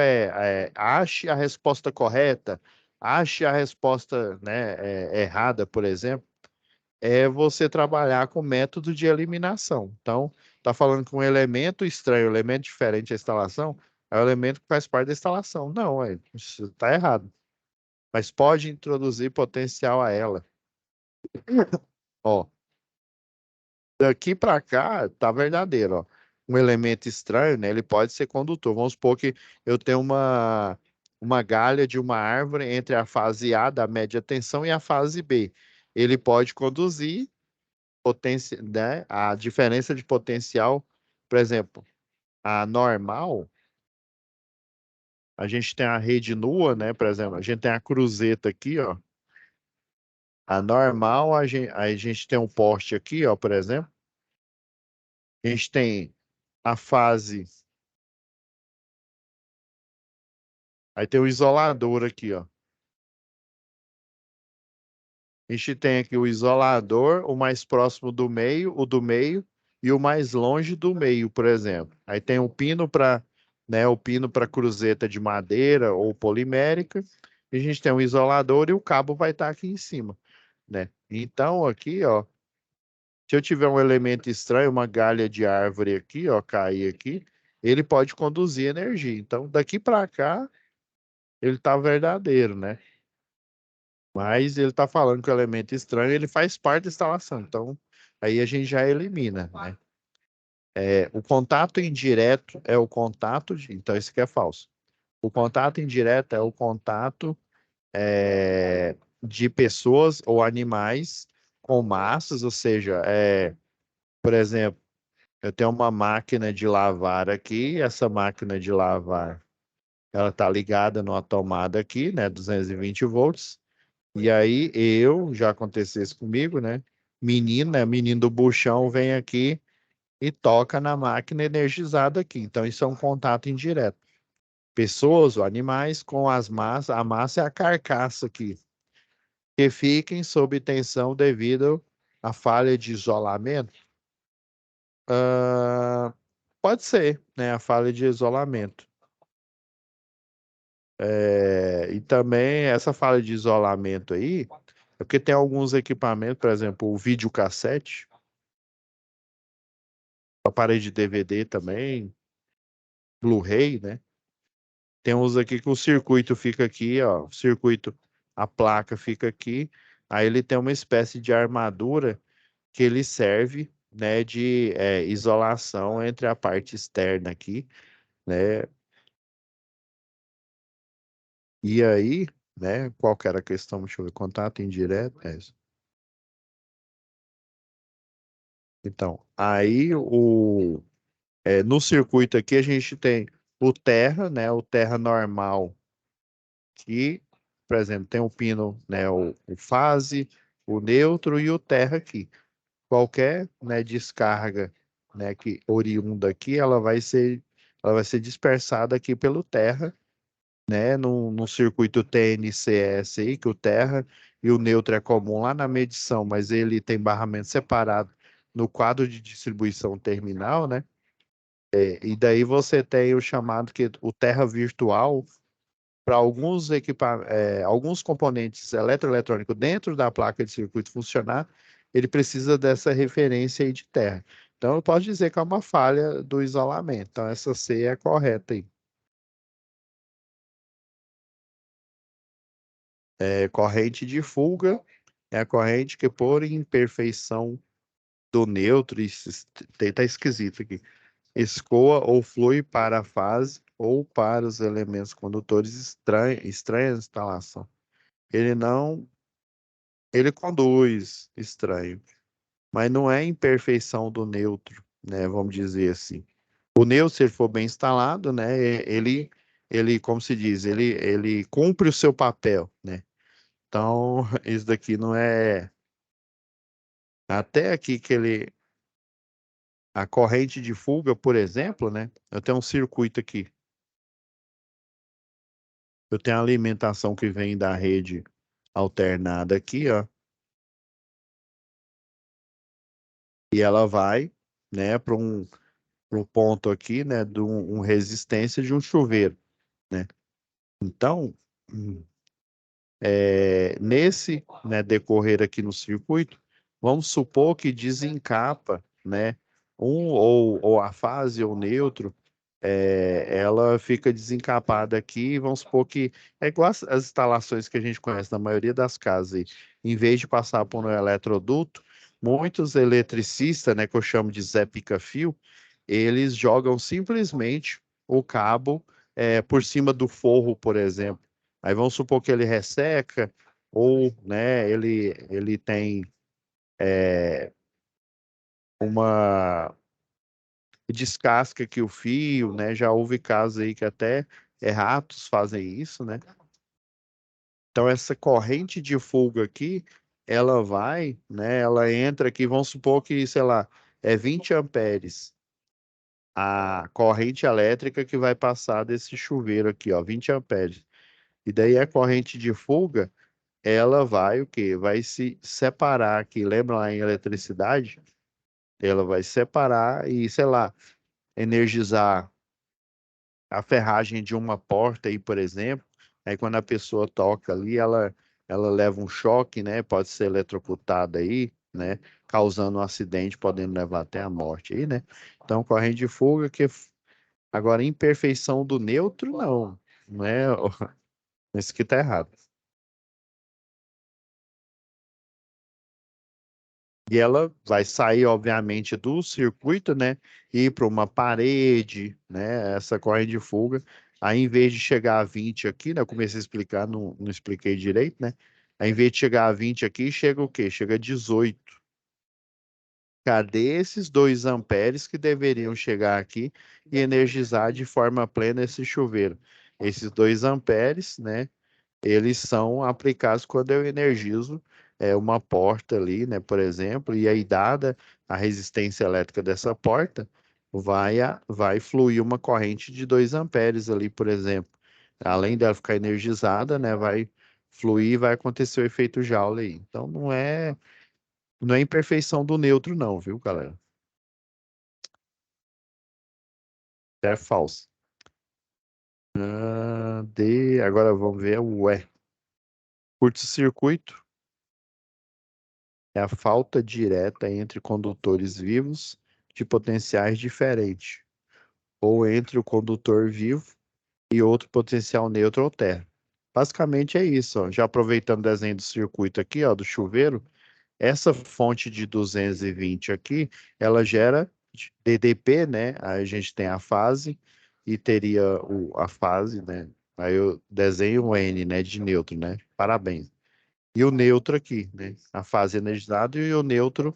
ache a resposta correta, ache a resposta, né, errada, por exemplo, é você trabalhar com método de eliminação. Então, tá falando que um elemento estranho, um elemento diferente da instalação, é o elemento que faz parte da instalação. Não, isso tá errado. Mas pode introduzir potencial a ela. Ó, daqui para cá, tá verdadeiro, ó. Um elemento estranho, né? Ele pode ser condutor. Vamos supor que eu tenho uma galha de uma árvore entre a fase A da média tensão e a fase B. Ele pode conduzir né? A diferença de potencial, por exemplo, a normal, a gente tem a rede nua, né? Por exemplo, a gente tem a cruzeta aqui, ó. A normal, a gente tem um poste aqui, ó, por exemplo. A gente tem a fase. Aí tem o isolador aqui, ó. A gente tem aqui o isolador, o mais próximo do meio, o do meio e o mais longe do meio, por exemplo. Aí tem o pino para, né, o pino para cruzeta de madeira ou polimérica. E a gente tem o isolador e o cabo vai estar aqui em cima, né? Então aqui, ó, se eu tiver um elemento estranho, uma galha de árvore aqui, ó, cair aqui, ele pode conduzir energia. Então daqui para cá ele tá verdadeiro, né? Mas ele está falando que o elemento estranho ele faz parte da instalação. Então, aí a gente já elimina, né? O contato indireto é o contato então isso aqui é falso. O contato indireto é o contato de pessoas ou animais com massas, ou seja, por exemplo, eu tenho uma máquina de lavar aqui, essa máquina de lavar, ela está ligada numa tomada aqui, né, 220 volts. E aí já aconteceu isso comigo, né? Menino, né? Menino do buchão vem aqui e toca na máquina energizada aqui. Então isso é um contato indireto. Pessoas ou animais com as massas, a massa é a carcaça aqui, que fiquem sob tensão devido à falha de isolamento. Ah, pode ser, né? A falha de isolamento. E também essa falha de isolamento aí, é porque tem alguns equipamentos, por exemplo, o videocassete, aparelho de DVD também, Blu-ray, né? Tem uns aqui que o circuito fica aqui, ó. O circuito, a placa fica aqui. Aí ele tem uma espécie de armadura que ele serve, né, de isolação entre a parte externa aqui, né? E aí, né? Qual que era a questão? Deixa eu ver. Contato indireto. Isso. Então, aí no circuito aqui a gente tem o terra, né? O terra normal que, por exemplo, tem o pino, né, o fase, o neutro e o terra aqui. Qualquer, né, descarga, né, que oriunda aqui, ela vai ser dispersada aqui pelo terra, né, no circuito TNCS aí, que o terra e o neutro é comum lá na medição, mas ele tem barramento separado no quadro de distribuição terminal, né? E daí você tem o chamado que o terra virtual, para alguns componentes eletroeletrônicos dentro da placa de circuito funcionar, ele precisa dessa referência aí de terra. Então, eu posso dizer que é uma falha do isolamento. Então, essa C é correta aí. Corrente de fuga é a corrente que, por imperfeição do neutro, tá esquisito aqui, escoa ou flui para a fase ou para os elementos condutores estranha instalação. Ele não Ele conduz, estranho, mas não é imperfeição do neutro, né? Vamos dizer assim. O neutro, se ele for bem instalado, né? Como se diz, ele cumpre o seu papel, né? Então, isso daqui não é. Até aqui que a corrente de fuga, por exemplo, né? Eu tenho um circuito aqui. Eu tenho a alimentação que vem da rede alternada aqui, ó, e ela vai, né, para um ponto aqui, né, de resistência de um chuveiro, né? Então, nesse, né, decorrer aqui no circuito, vamos supor que desencapa, né, ou a fase ou neutro, ela fica desencapada aqui, vamos supor que é igual as instalações que a gente conhece na maioria das casas aí. Em vez de passar por um eletroduto, muitos eletricistas, né, que eu chamo de Zé Pica-Fio, eles jogam simplesmente o cabo por cima do forro, por exemplo. Aí vamos supor que ele resseca, ou, né, ele tem uma descasca aqui o fio, né? Já houve casos aí que até ratos fazem isso, né? Então essa corrente de fuga aqui, ela vai, né? Ela entra aqui, vamos supor que, sei lá, é 20 amperes a corrente elétrica que vai passar desse chuveiro aqui, ó, 20 amperes. E daí a corrente de fuga, ela vai o quê? Vai se separar aqui. Lembra lá em eletricidade? Ela vai separar e, sei lá, energizar a ferragem de uma porta aí, por exemplo. Aí quando a pessoa toca ali, ela leva um choque, né? Pode ser eletrocutada aí, né? Causando um acidente, podendo levar até a morte aí, né? Então, corrente de fuga que agora imperfeição do neutro, não, não é? Isso que tá errado. E ela vai sair, obviamente, do circuito, né? E ir para uma parede, né? Essa corrente de fuga. Aí, em vez de chegar a 20 aqui, né? Eu comecei a explicar, não expliquei direito, né? Aí, em vez de chegar a 20 aqui, chega o quê? Chega a 18. Cadê esses 2 amperes que deveriam chegar aqui e energizar de forma plena esse chuveiro? Esses 2 amperes, né? Eles são aplicados quando eu energizo uma porta ali, né, por exemplo, e aí dada a resistência elétrica dessa porta, vai fluir uma corrente de 2 amperes ali, por exemplo. Além dela ficar energizada, né, vai fluir e vai acontecer o efeito Joule aí. Então não é imperfeição do neutro não, viu, galera? É falso. Agora vamos ver o E. Curto-circuito é a falta direta entre condutores vivos de potenciais diferentes, ou entre o condutor vivo e outro potencial neutro ou terra. Basicamente é isso, ó. Já aproveitando o desenho do circuito aqui, ó, do chuveiro, essa fonte de 220 aqui, ela gera DDP, né? Aí a gente tem a fase e teria a fase, né? Aí eu desenho o N, né, de neutro, né? Parabéns. E o neutro aqui, né? A fase energizada e o neutro,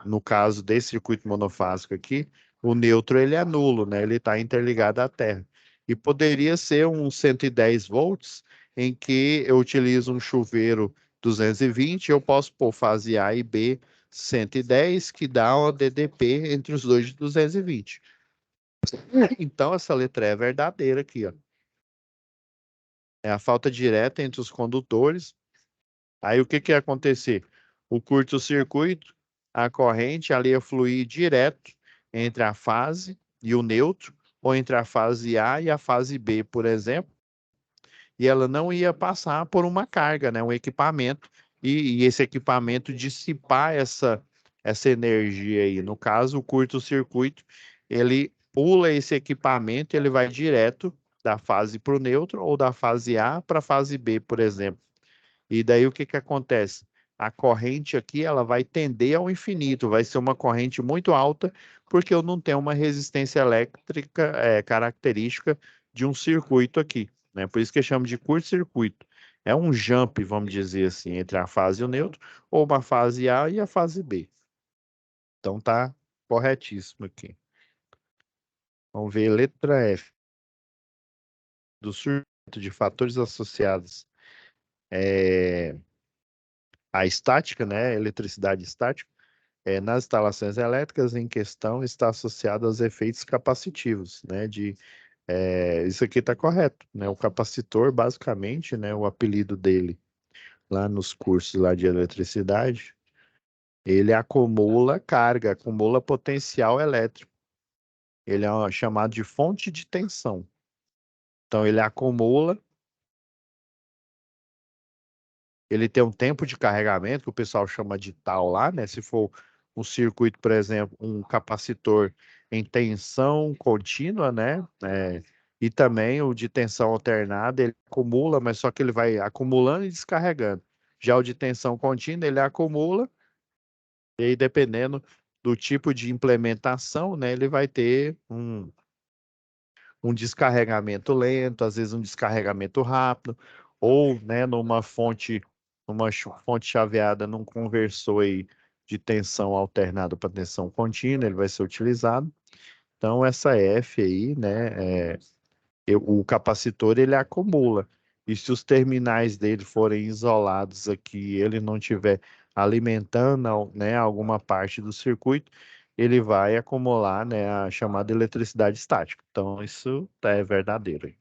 no caso desse circuito monofásico aqui, o neutro ele é nulo, né? Ele está interligado à Terra. E poderia ser um 110 volts, em que eu utilizo um chuveiro 220, eu posso pôr fase A e B 110, que dá uma DDP entre os dois de 220. Então, essa letra E é verdadeira aqui, ó. É a falta direta entre os condutores. Aí o que que ia acontecer? O curto-circuito, a corrente ela ia fluir direto entre a fase e o neutro, ou entre a fase A e a fase B, por exemplo, e ela não ia passar por uma carga, né, um equipamento, e esse equipamento dissipar essa energia aí. No caso, o curto-circuito, ele pula esse equipamento, ele vai direto da fase para o neutro ou da fase A para a fase B, por exemplo. E daí o que que acontece? A corrente aqui ela vai tender ao infinito, vai ser uma corrente muito alta, porque eu não tenho uma resistência elétrica característica de um circuito aqui, né? Por isso que eu chamo de curto-circuito. É um jump, vamos dizer assim, entre a fase e o neutro, ou uma fase A e a fase B. Então tá corretíssimo aqui. Vamos ver letra F do circuito de fatores associados. É, A estática, né, eletricidade estática, nas instalações elétricas em questão está associada aos efeitos capacitivos, né, isso aqui está correto, né, o capacitor, basicamente, né, o apelido dele lá nos cursos lá de eletricidade, ele acumula carga, acumula potencial elétrico. Ele é chamado de fonte de tensão. Então, ele acumula, ele tem um tempo de carregamento, que o pessoal chama de tal lá, né? Se for um circuito, por exemplo, um capacitor em tensão contínua, né? E também o de tensão alternada, ele acumula, mas só que ele vai acumulando e descarregando. Já o de tensão contínua, ele acumula, e aí, dependendo do tipo de implementação, né? Ele vai ter um descarregamento lento, às vezes um descarregamento rápido, ou, né, numa fonte chaveada, num conversor aí de tensão alternada para tensão contínua, ele vai ser utilizado. Então, essa F aí, né, o capacitor, ele acumula. E se os terminais dele forem isolados aqui, ele não tiver alimentando, né, alguma parte do circuito, ele vai acumular, né, a chamada eletricidade estática. Então, isso é verdadeiro. Aí.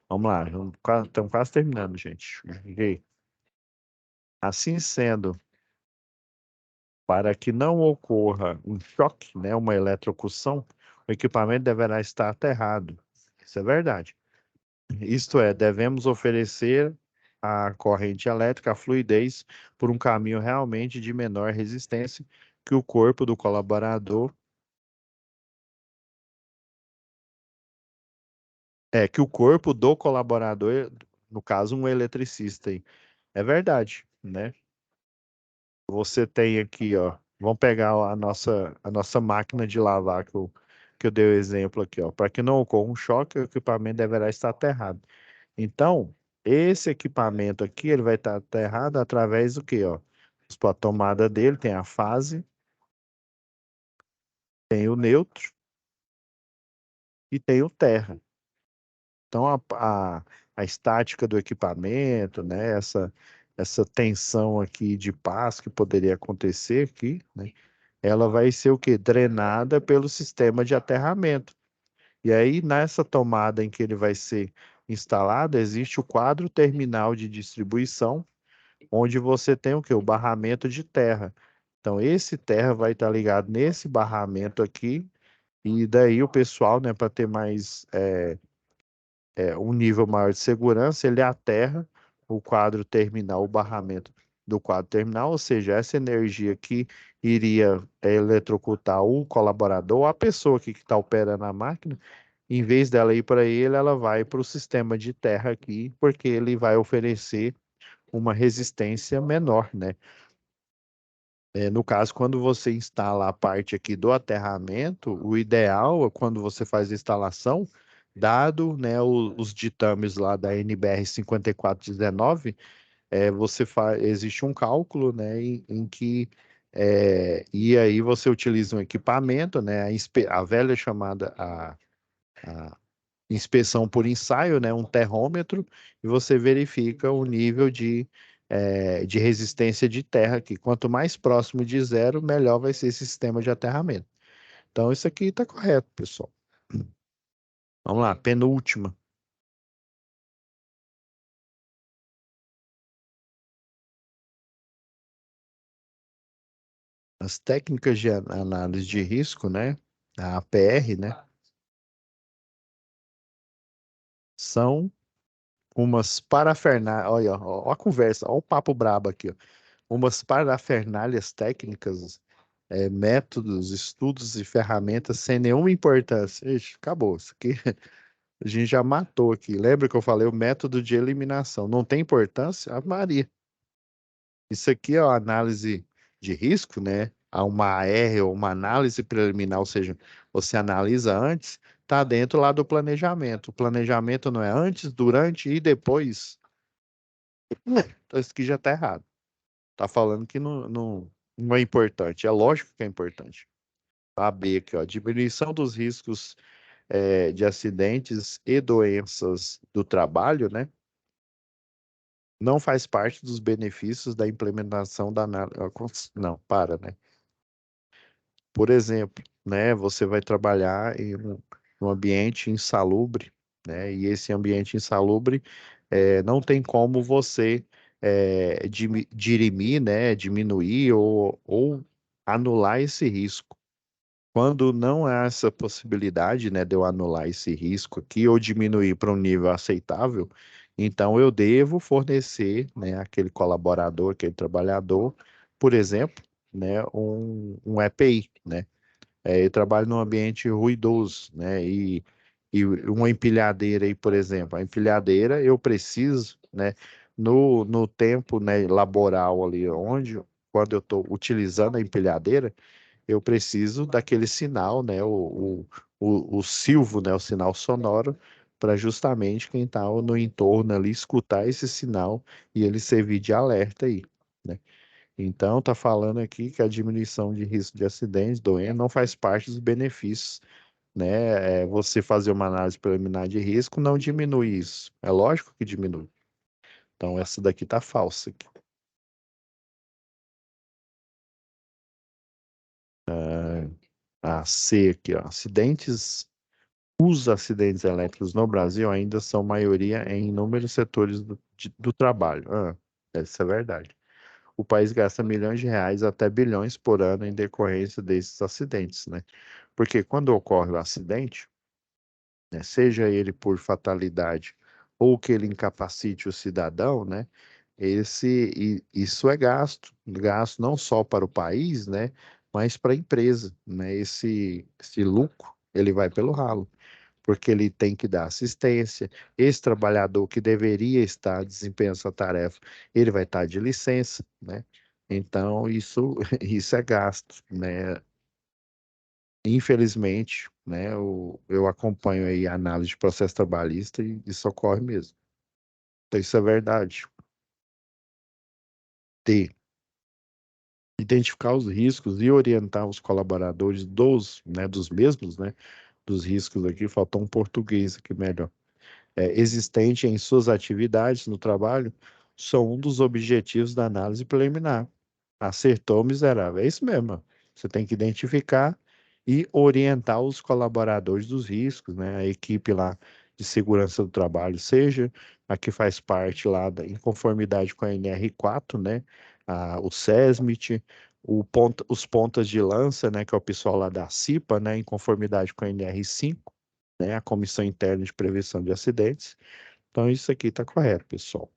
Vamos lá, estamos quase terminando, gente. Ok? Assim sendo, para que não ocorra um choque, né, uma eletrocução, o equipamento deverá estar aterrado. Isso é verdade. Isto é, devemos oferecer à corrente elétrica a fluidez por um caminho realmente de menor resistência que o corpo do colaborador, que o corpo do colaborador, no caso, um eletricista. Aí. É verdade, né? Você tem aqui, ó, vamos pegar a nossa máquina de lavar que eu dei o exemplo aqui, ó. Para que não ocorra um choque, o equipamento deverá estar aterrado. Então, esse equipamento aqui, ele vai estar aterrado através do quê, ó? A tomada dele tem a fase, tem o neutro e tem o terra. Então, a estática do equipamento, né? Essa tensão aqui de paz que poderia acontecer aqui, né? Ela vai ser o quê? Drenada pelo sistema de aterramento. E aí, nessa tomada em que ele vai ser instalado, existe o quadro terminal de distribuição, onde você tem o quê? O barramento de terra. Então, esse terra vai estar ligado nesse barramento aqui, e daí o pessoal, né, para ter mais um nível maior de segurança, ele aterra o quadro terminal, o barramento do quadro terminal, ou seja, essa energia que iria eletrocutar o colaborador, a pessoa aqui que está operando a máquina, em vez dela ir para ele, ela vai para o sistema de terra aqui, porque ele vai oferecer uma resistência menor, né? No caso, quando você instala a parte aqui do aterramento, o ideal é quando você faz a instalação, dado, né, os ditames lá da NBR 5419, existe um cálculo, né, em que e aí você utiliza um equipamento, né, a velha chamada a inspeção por ensaio, né, um terrômetro, e você verifica o nível de resistência de terra, que quanto mais próximo de zero, melhor vai ser esse sistema de aterramento. Então, isso aqui está correto, pessoal. Vamos lá, penúltima. As técnicas de análise de risco, né, a APR, né, são umas parafernálias, olha, ó, a conversa, ó o papo brabo aqui, ó. Umas parafernálias técnicas, métodos, estudos e ferramentas sem nenhuma importância. Ixi, acabou. Isso aqui a gente já matou aqui. Lembra que eu falei o método de eliminação? Não tem importância? A Maria. Isso aqui é a análise de risco, né? Há uma AR ou uma análise preliminar, ou seja, você analisa antes, está dentro lá do planejamento. O planejamento não é antes, durante e depois. Então isso aqui já está errado. Está falando que não é importante. É lógico que é importante. A B aqui, ó, diminuição dos riscos de acidentes e doenças do trabalho, né? não faz parte dos benefícios da implementação da análise. Não, para, né? Por exemplo, né, você vai trabalhar em um ambiente insalubre, né, e esse ambiente insalubre não tem como você dirimir, né, diminuir ou anular esse risco. Quando não há essa possibilidade, né, de eu anular esse risco aqui ou diminuir para um nível aceitável, então eu devo fornecer, né, aquele colaborador, aquele trabalhador, por exemplo, né, um EPI, né? Eu trabalho num ambiente ruidoso, né? E uma empilhadeira aí, por exemplo, a empilhadeira eu preciso, né? No tempo, né, laboral ali, quando eu estou utilizando a empilhadeira, eu preciso daquele sinal, né? O silvo, né? O sinal sonoro, para justamente quem está no entorno ali escutar esse sinal e ele servir de alerta aí, né? Então, está falando aqui que a diminuição de risco de acidentes, doença, não faz parte dos benefícios, né? Você fazer uma análise preliminar de risco não diminui isso. É lógico que diminui. Então, essa daqui está falsa aqui. A C aqui, ó. Os acidentes elétricos no Brasil ainda são maioria em inúmeros setores do trabalho. Isso é verdade. O país gasta milhões de reais até bilhões por ano em decorrência desses acidentes, né? Porque quando ocorre o acidente, né, seja ele por fatalidade ou que ele incapacite o cidadão, né, isso é gasto não só para o país, né, mas para a empresa, né, esse lucro, ele vai pelo ralo, porque ele tem que dar assistência, esse trabalhador que deveria estar desempenhando essa tarefa, ele vai estar de licença, né, então isso é gasto, né, infelizmente, né, eu acompanho aí a análise de processo trabalhista e isso ocorre mesmo. Então, isso é verdade. Ter, identificar os riscos e orientar os colaboradores dos mesmos, né, dos riscos aqui, faltou um português aqui melhor, existente em suas atividades no trabalho, são um dos objetivos da análise preliminar. Acertou, miserável. É isso mesmo. Você tem que identificar e orientar os colaboradores dos riscos, né? A equipe lá de segurança do trabalho, seja a que faz parte lá em conformidade com a NR4, né? O SESMIT, os pontas de lança, né? Que é o pessoal lá da CIPA, né? Em conformidade com a NR5, né? A Comissão Interna de Prevenção de Acidentes. Então, isso aqui está correto, pessoal.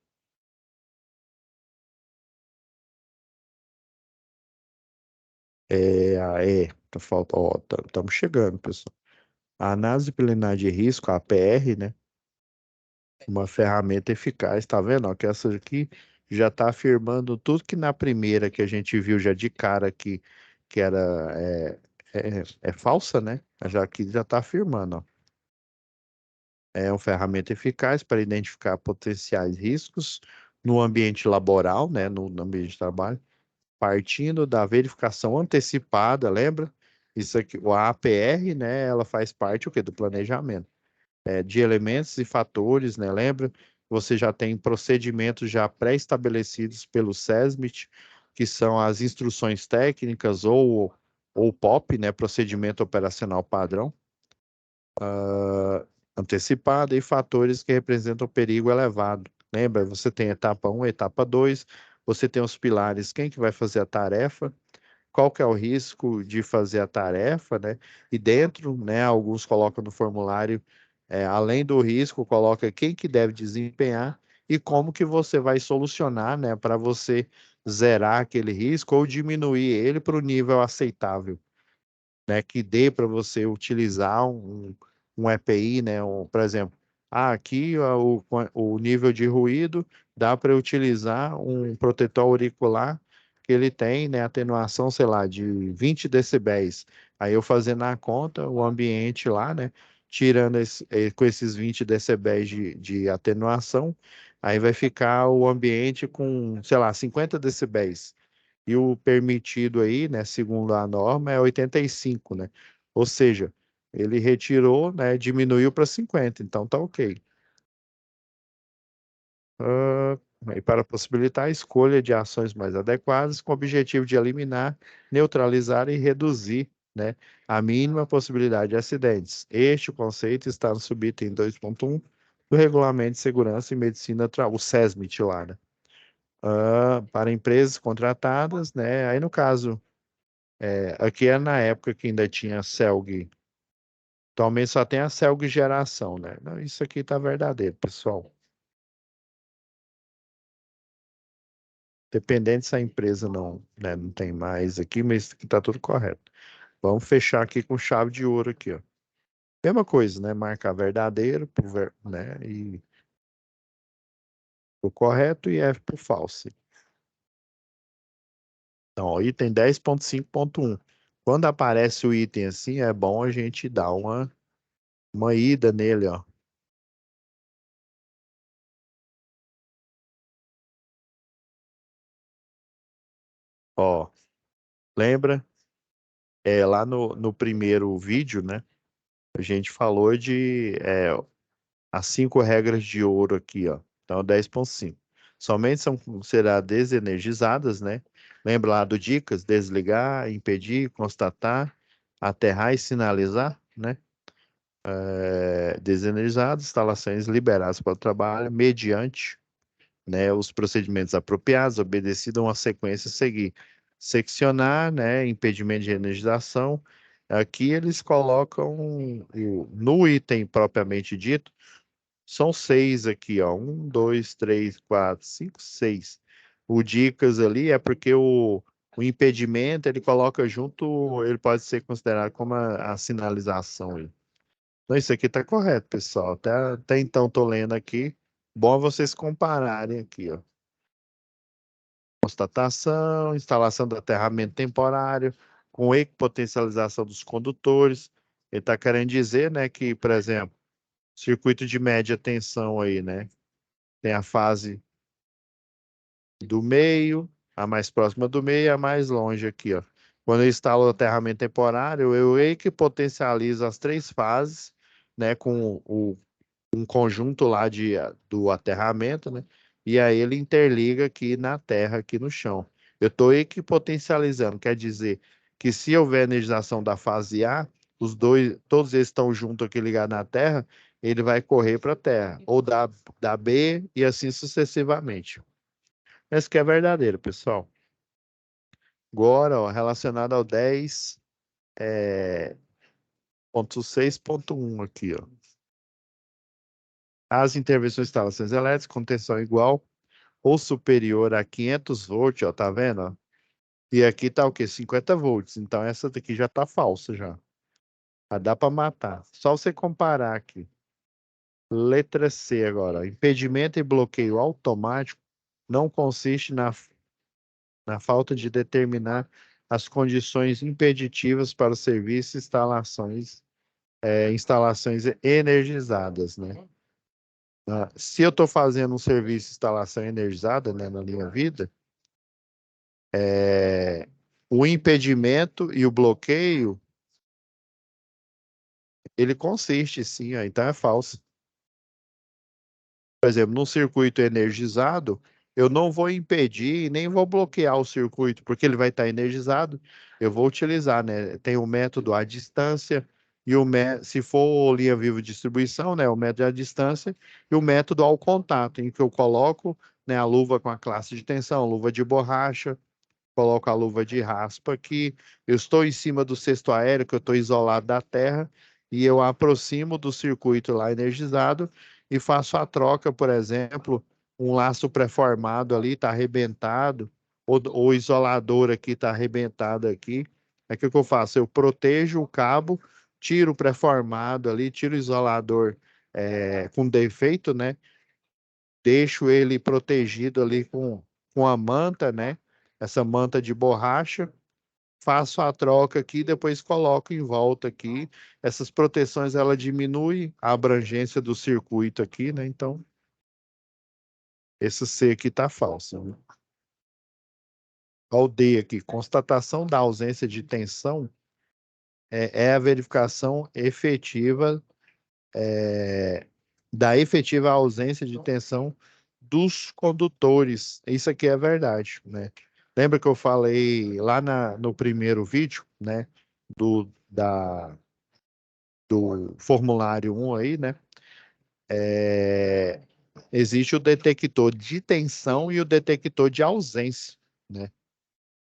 Tá falta, ó, estamos chegando, pessoal. A análise preliminar de risco, a APR, né? Uma ferramenta eficaz, tá vendo? Ó, que essa aqui já está afirmando tudo que na primeira que a gente viu já de cara que era falsa, né? Já aqui já está afirmando, ó. É uma ferramenta eficaz para identificar potenciais riscos no ambiente laboral, né? No ambiente de trabalho, partindo da verificação antecipada, lembra? Isso aqui, o APR, né? Ela faz parte o quê? Do planejamento. De elementos e fatores, né? Lembra? Você já tem procedimentos já pré-estabelecidos pelo SESMIT, que são as instruções técnicas ou POP, né? Procedimento Operacional Padrão, antecipada, e fatores que representam perigo elevado. Lembra? Você tem etapa um, etapa 2. Você tem os pilares, quem que vai fazer a tarefa, qual que é o risco de fazer a tarefa, né? E dentro, né, alguns colocam no formulário, além do risco, coloca quem que deve desempenhar e como que você vai solucionar, né, para você zerar aquele risco ou diminuir ele para o nível aceitável, né, que dê para você utilizar um EPI, né, por exemplo, aqui o nível de ruído dá para utilizar um protetor auricular que ele tem, né, atenuação, sei lá, de 20 decibéis. Aí eu fazendo a conta, o ambiente lá, né, tirando com esses 20 decibéis de atenuação, aí vai ficar o ambiente com, sei lá, 50 decibéis. E o permitido aí, né, segundo a norma, é 85, né? Ou seja, ele retirou, né, diminuiu para 50, então tá ok. E para possibilitar a escolha de ações mais adequadas, com o objetivo de eliminar, neutralizar e reduzir, né, a mínima possibilidade de acidentes. Este conceito está no subitem 2.1 do Regulamento de Segurança e Medicina, o SESMIT lá, né? Para empresas contratadas, né? Aí no caso, aqui é na época que ainda tinha CELG. Atualmente só tem a CELG geração, né? Não, isso aqui tá verdadeiro, pessoal. Dependendo se a empresa não, né, não tem mais aqui, mas aqui tá tudo correto. Vamos fechar aqui com chave de ouro aqui, ó. Mesma coisa, né? Marcar verdadeiro, né? E o correto e F por falso. Então, ó, item 10.5.1. Quando aparece o item assim, é bom a gente dar uma ida nele, ó. Ó, lembra? Lá no primeiro vídeo, né? A gente falou de as 5 regras de ouro aqui, ó. Então, 10.5. Somente serão desenergizadas, né? Lembra lá do dicas? Desligar, impedir, constatar, aterrar e sinalizar, né? Desenergizadas, instalações liberadas para o trabalho, mediante, né, os procedimentos apropriados, obedecido a uma sequência a seguir. Seccionar, né, impedimento de energização. Aqui eles colocam no item propriamente dito, são 6 aqui, ó. 1, 2, 3, 4, 5, 6. O dicas ali é porque o impedimento ele coloca junto, ele pode ser considerado como a sinalização aí. Então, isso aqui tá correto, pessoal. Até então tô lendo aqui. Bom vocês compararem aqui, ó. Constatação, instalação do aterramento temporário, com equipotencialização dos condutores. Ele está querendo dizer, né, que, por exemplo, circuito de média tensão aí, né? Tem a fase do meio, a mais próxima do meio e a mais longe aqui, ó. Quando eu instalo o aterramento temporário, eu equipotencializo as 3 fases, né, com um conjunto lá do aterramento, né? E aí ele interliga aqui na terra, aqui no chão. Eu estou equipotencializando, quer dizer que se houver energização da fase A, todos eles estão juntos aqui ligados na terra, ele vai correr para a terra, ou da B e assim sucessivamente. Esse que é verdadeiro, pessoal. Agora, ó, relacionado ao 10.6.1 aqui, ó. As intervenções de instalações elétricas com tensão igual ou superior a 500 volts, ó, tá vendo? Ó? E aqui tá o quê? 50 volts. Então essa daqui já tá falsa já. Já dá para matar. Só você comparar aqui. Letra C agora. Impedimento e bloqueio automático não consiste na falta de determinar as condições impeditivas para o serviço e instalações energizadas, né? Se eu estou fazendo um serviço de instalação energizada, né, na minha vida, o impedimento e o bloqueio, ele consiste sim, ó, então é falso. Por exemplo, num circuito energizado, eu não vou impedir e nem vou bloquear o circuito, porque ele vai estar energizado. Eu vou utilizar, né? Tem o método à distância e se for linha viva de distribuição, né? O método à distância e o método ao contato, em que eu coloco, né, a luva com a classe de tensão, luva de borracha, coloco a luva de raspa aqui, eu estou em cima do cesto aéreo, que eu estou isolado da terra, e eu aproximo do circuito lá energizado e faço a troca, por exemplo, um laço pré-formado ali está arrebentado, ou o isolador aqui está arrebentado aqui. Aí o que eu faço? Eu protejo o cabo, tiro o pré-formado ali, tiro o isolador com defeito, né? Deixo ele protegido ali com a manta, né? Essa manta de borracha, faço a troca aqui, depois coloco em volta aqui. Essas proteções, ela diminui a abrangência do circuito aqui, né? Então, esse C aqui tá falso, né? Olha o D aqui, constatação da ausência de tensão é a verificação efetiva, da efetiva ausência de tensão dos condutores. Isso aqui é verdade, né? Lembra que eu falei lá no primeiro vídeo, né? Do formulário 1 aí, né? É, existe o detector de tensão e o detector de ausência, né?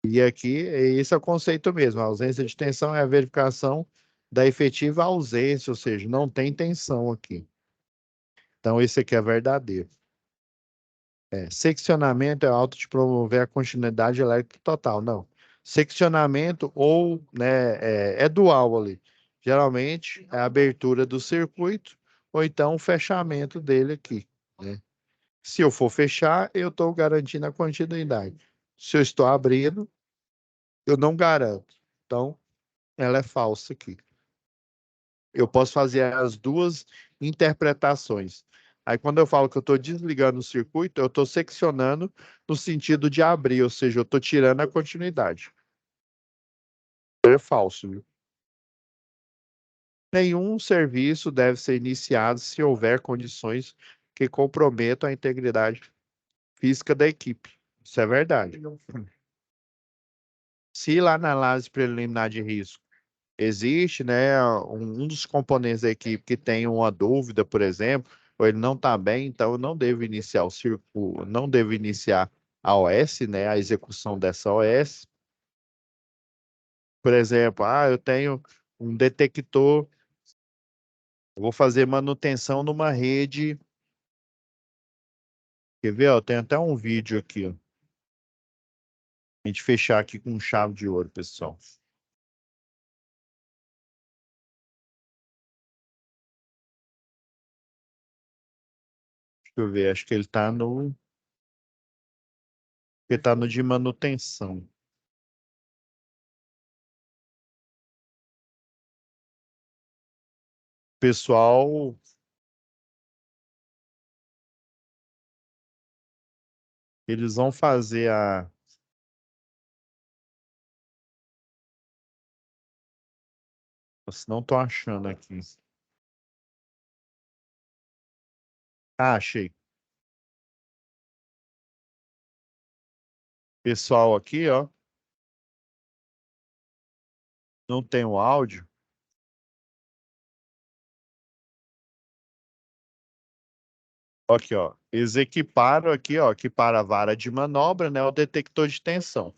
E aqui, esse é o conceito mesmo. A ausência de tensão é a verificação da efetiva ausência, ou seja, não tem tensão aqui. Então, esse aqui é verdadeiro. Seccionamento é auto de promover a continuidade elétrica total. Não. Seccionamento ou, né, é dual ali. Geralmente, é a abertura do circuito ou então o fechamento dele aqui, né? Se eu for fechar, eu estou garantindo a continuidade. Se eu estou abrindo, eu não garanto. Então, ela é falsa aqui. Eu posso fazer as duas interpretações. Aí, quando eu falo que eu estou desligando o circuito, eu estou seccionando no sentido de abrir, ou seja, eu estou tirando a continuidade. É falso, viu? Nenhum serviço deve ser iniciado se houver condições que comprometam a integridade física da equipe. Isso é verdade. Se lá na análise preliminar de risco existe, né, um dos componentes da equipe que tem uma dúvida, por exemplo, ou ele não está bem, então eu não devo iniciar o circuito, não devo iniciar a OS, né, a execução dessa OS. Por exemplo, eu tenho um detector, eu vou fazer manutenção numa rede. Quer ver? Ó, tem até um vídeo aqui, ó. A gente fechar aqui com chave de ouro, pessoal. Deixa eu ver, acho que ele tá no de manutenção. Pessoal, eles vão fazer a. Nossa, não tô achando aqui. Achei. Pessoal aqui, ó, não tem o áudio. Aqui, ó. Eles equiparam aqui, ó, equipara a vara de manobra, né, o detector de tensão.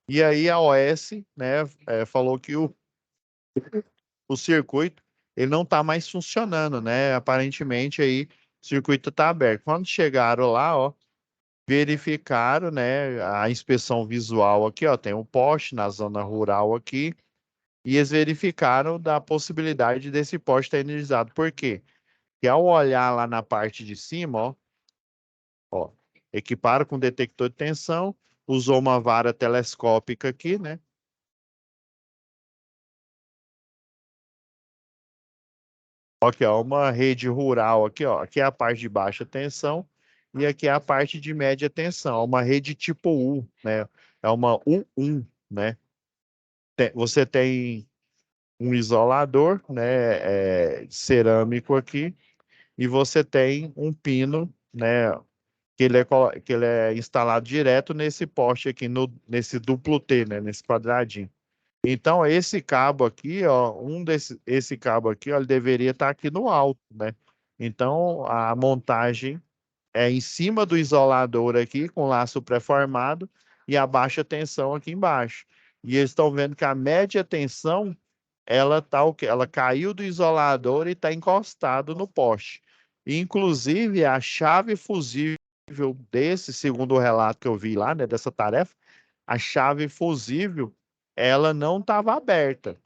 E aí a OS, né, falou que o circuito ele não está mais funcionando, né? Aparentemente aí o circuito está aberto. Quando chegaram lá, ó, verificaram, né, a inspeção visual aqui, ó, tem um poste na zona rural aqui, e eles verificaram da possibilidade desse poste estar energizado. Por quê? Que ao olhar lá na parte de cima, ó, equiparam com detector de tensão, usou uma vara telescópica aqui, né? Aqui, ó, uma rede rural aqui, ó. Aqui é a parte de baixa tensão e aqui é a parte de média tensão. Uma rede tipo U, né? É uma U1, né? Você tem um isolador, né, cerâmico aqui e você tem um pino, né, que ele é instalado direto nesse poste aqui, nesse duplo T, né, nesse quadradinho. Então, esse cabo aqui, ó, esse cabo aqui, ó, ele deveria estar aqui no alto, né? Então, a montagem é em cima do isolador aqui, com laço pré-formado, e a baixa tensão aqui embaixo. E eles estão vendo que a média tensão, ela tá o quê? Ela caiu do isolador e está encostado no poste. Inclusive, a chave fusível desse, segundo o relato que eu vi lá, né, dessa tarefa, a chave fusível, ela não estava aberta.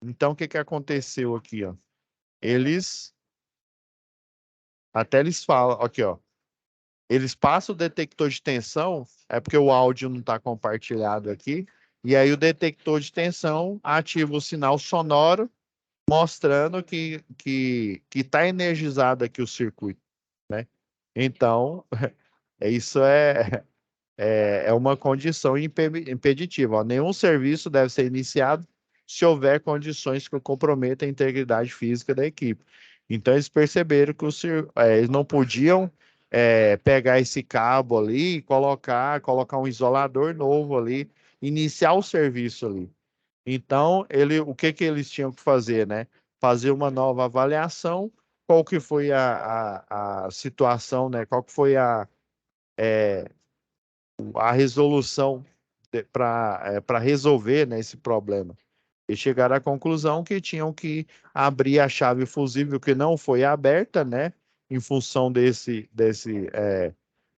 Então, o que que aconteceu aqui, ó? Eles, até eles falam, aqui, ó, eles passam o detector de tensão, é porque o áudio não está compartilhado aqui, e aí o detector de tensão ativa o sinal sonoro, mostrando que está energizado aqui o circuito, né? Então, isso é uma condição impeditiva. Ó. Nenhum serviço deve ser iniciado se houver condições que comprometam a integridade física da equipe. Então, eles perceberam que eles não podiam pegar esse cabo ali, e colocar um isolador novo ali, iniciar o serviço ali. Então, o que que eles tinham que fazer, né? Fazer uma nova avaliação, qual que foi a situação, né? Qual que foi a resolução para resolver, né, esse problema. E chegaram à conclusão que tinham que abrir a chave fusível que não foi aberta, né? Em função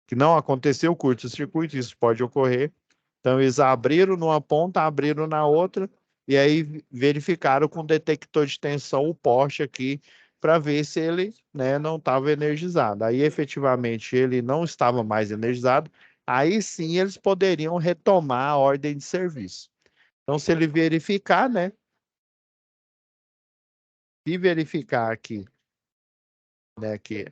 que não aconteceu o curto-circuito, isso pode ocorrer. Então, eles abriram numa ponta, abriram na outra, e aí verificaram com o detector de tensão o poste aqui para ver se ele, né, não estava energizado. Aí, efetivamente, ele não estava mais energizado. Aí sim eles poderiam retomar a ordem de serviço. Então, se ele verificar, né? Se verificar aqui, né, que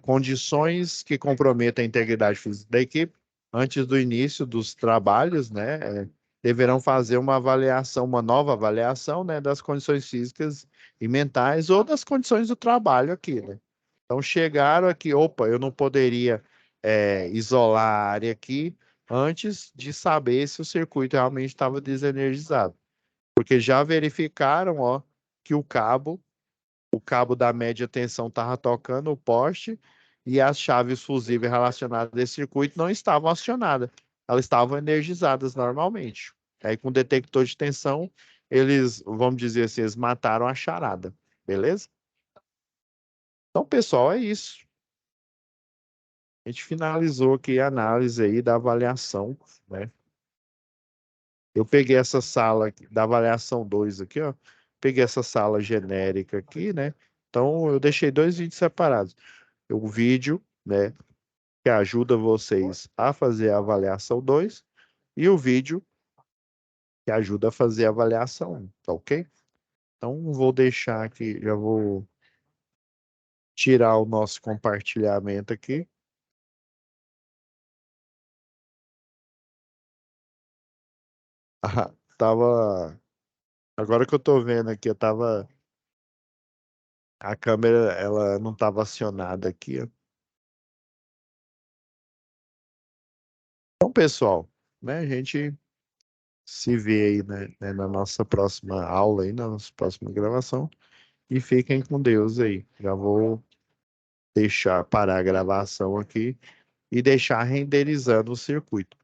condições que comprometam a integridade física da equipe, antes do início dos trabalhos, né, deverão fazer uma avaliação, uma nova avaliação, né, das condições físicas e mentais ou das condições do trabalho aqui, né? Então chegaram aqui, opa, eu não poderia isolar a área aqui antes de saber se o circuito realmente estava desenergizado, porque já verificaram, ó, que o cabo da média tensão estava tocando o poste e as chaves fusíveis relacionadas a esse circuito não estavam acionadas. Elas estavam energizadas normalmente. Aí, com o detector de tensão, eles, vamos dizer assim, eles mataram a charada. Beleza? Então, pessoal, é isso. A gente finalizou aqui a análise aí da avaliação, né? Eu peguei essa sala da avaliação 2 aqui, ó. Peguei essa sala genérica aqui, né? Então, eu deixei dois vídeos separados. O vídeo, né, que ajuda vocês a fazer a avaliação 2 e o vídeo que ajuda a fazer a avaliação 1, tá ok? Então, vou deixar aqui, já vou tirar o nosso compartilhamento aqui. Ah, tava. Agora que eu tô vendo aqui, eu tava. A câmera, ela não tava acionada aqui, ó. Então, pessoal, né, a gente se vê aí, né, na nossa próxima aula aí, na nossa próxima gravação. E fiquem com Deus aí. Já vou deixar parar a gravação aqui e deixar renderizando o circuito.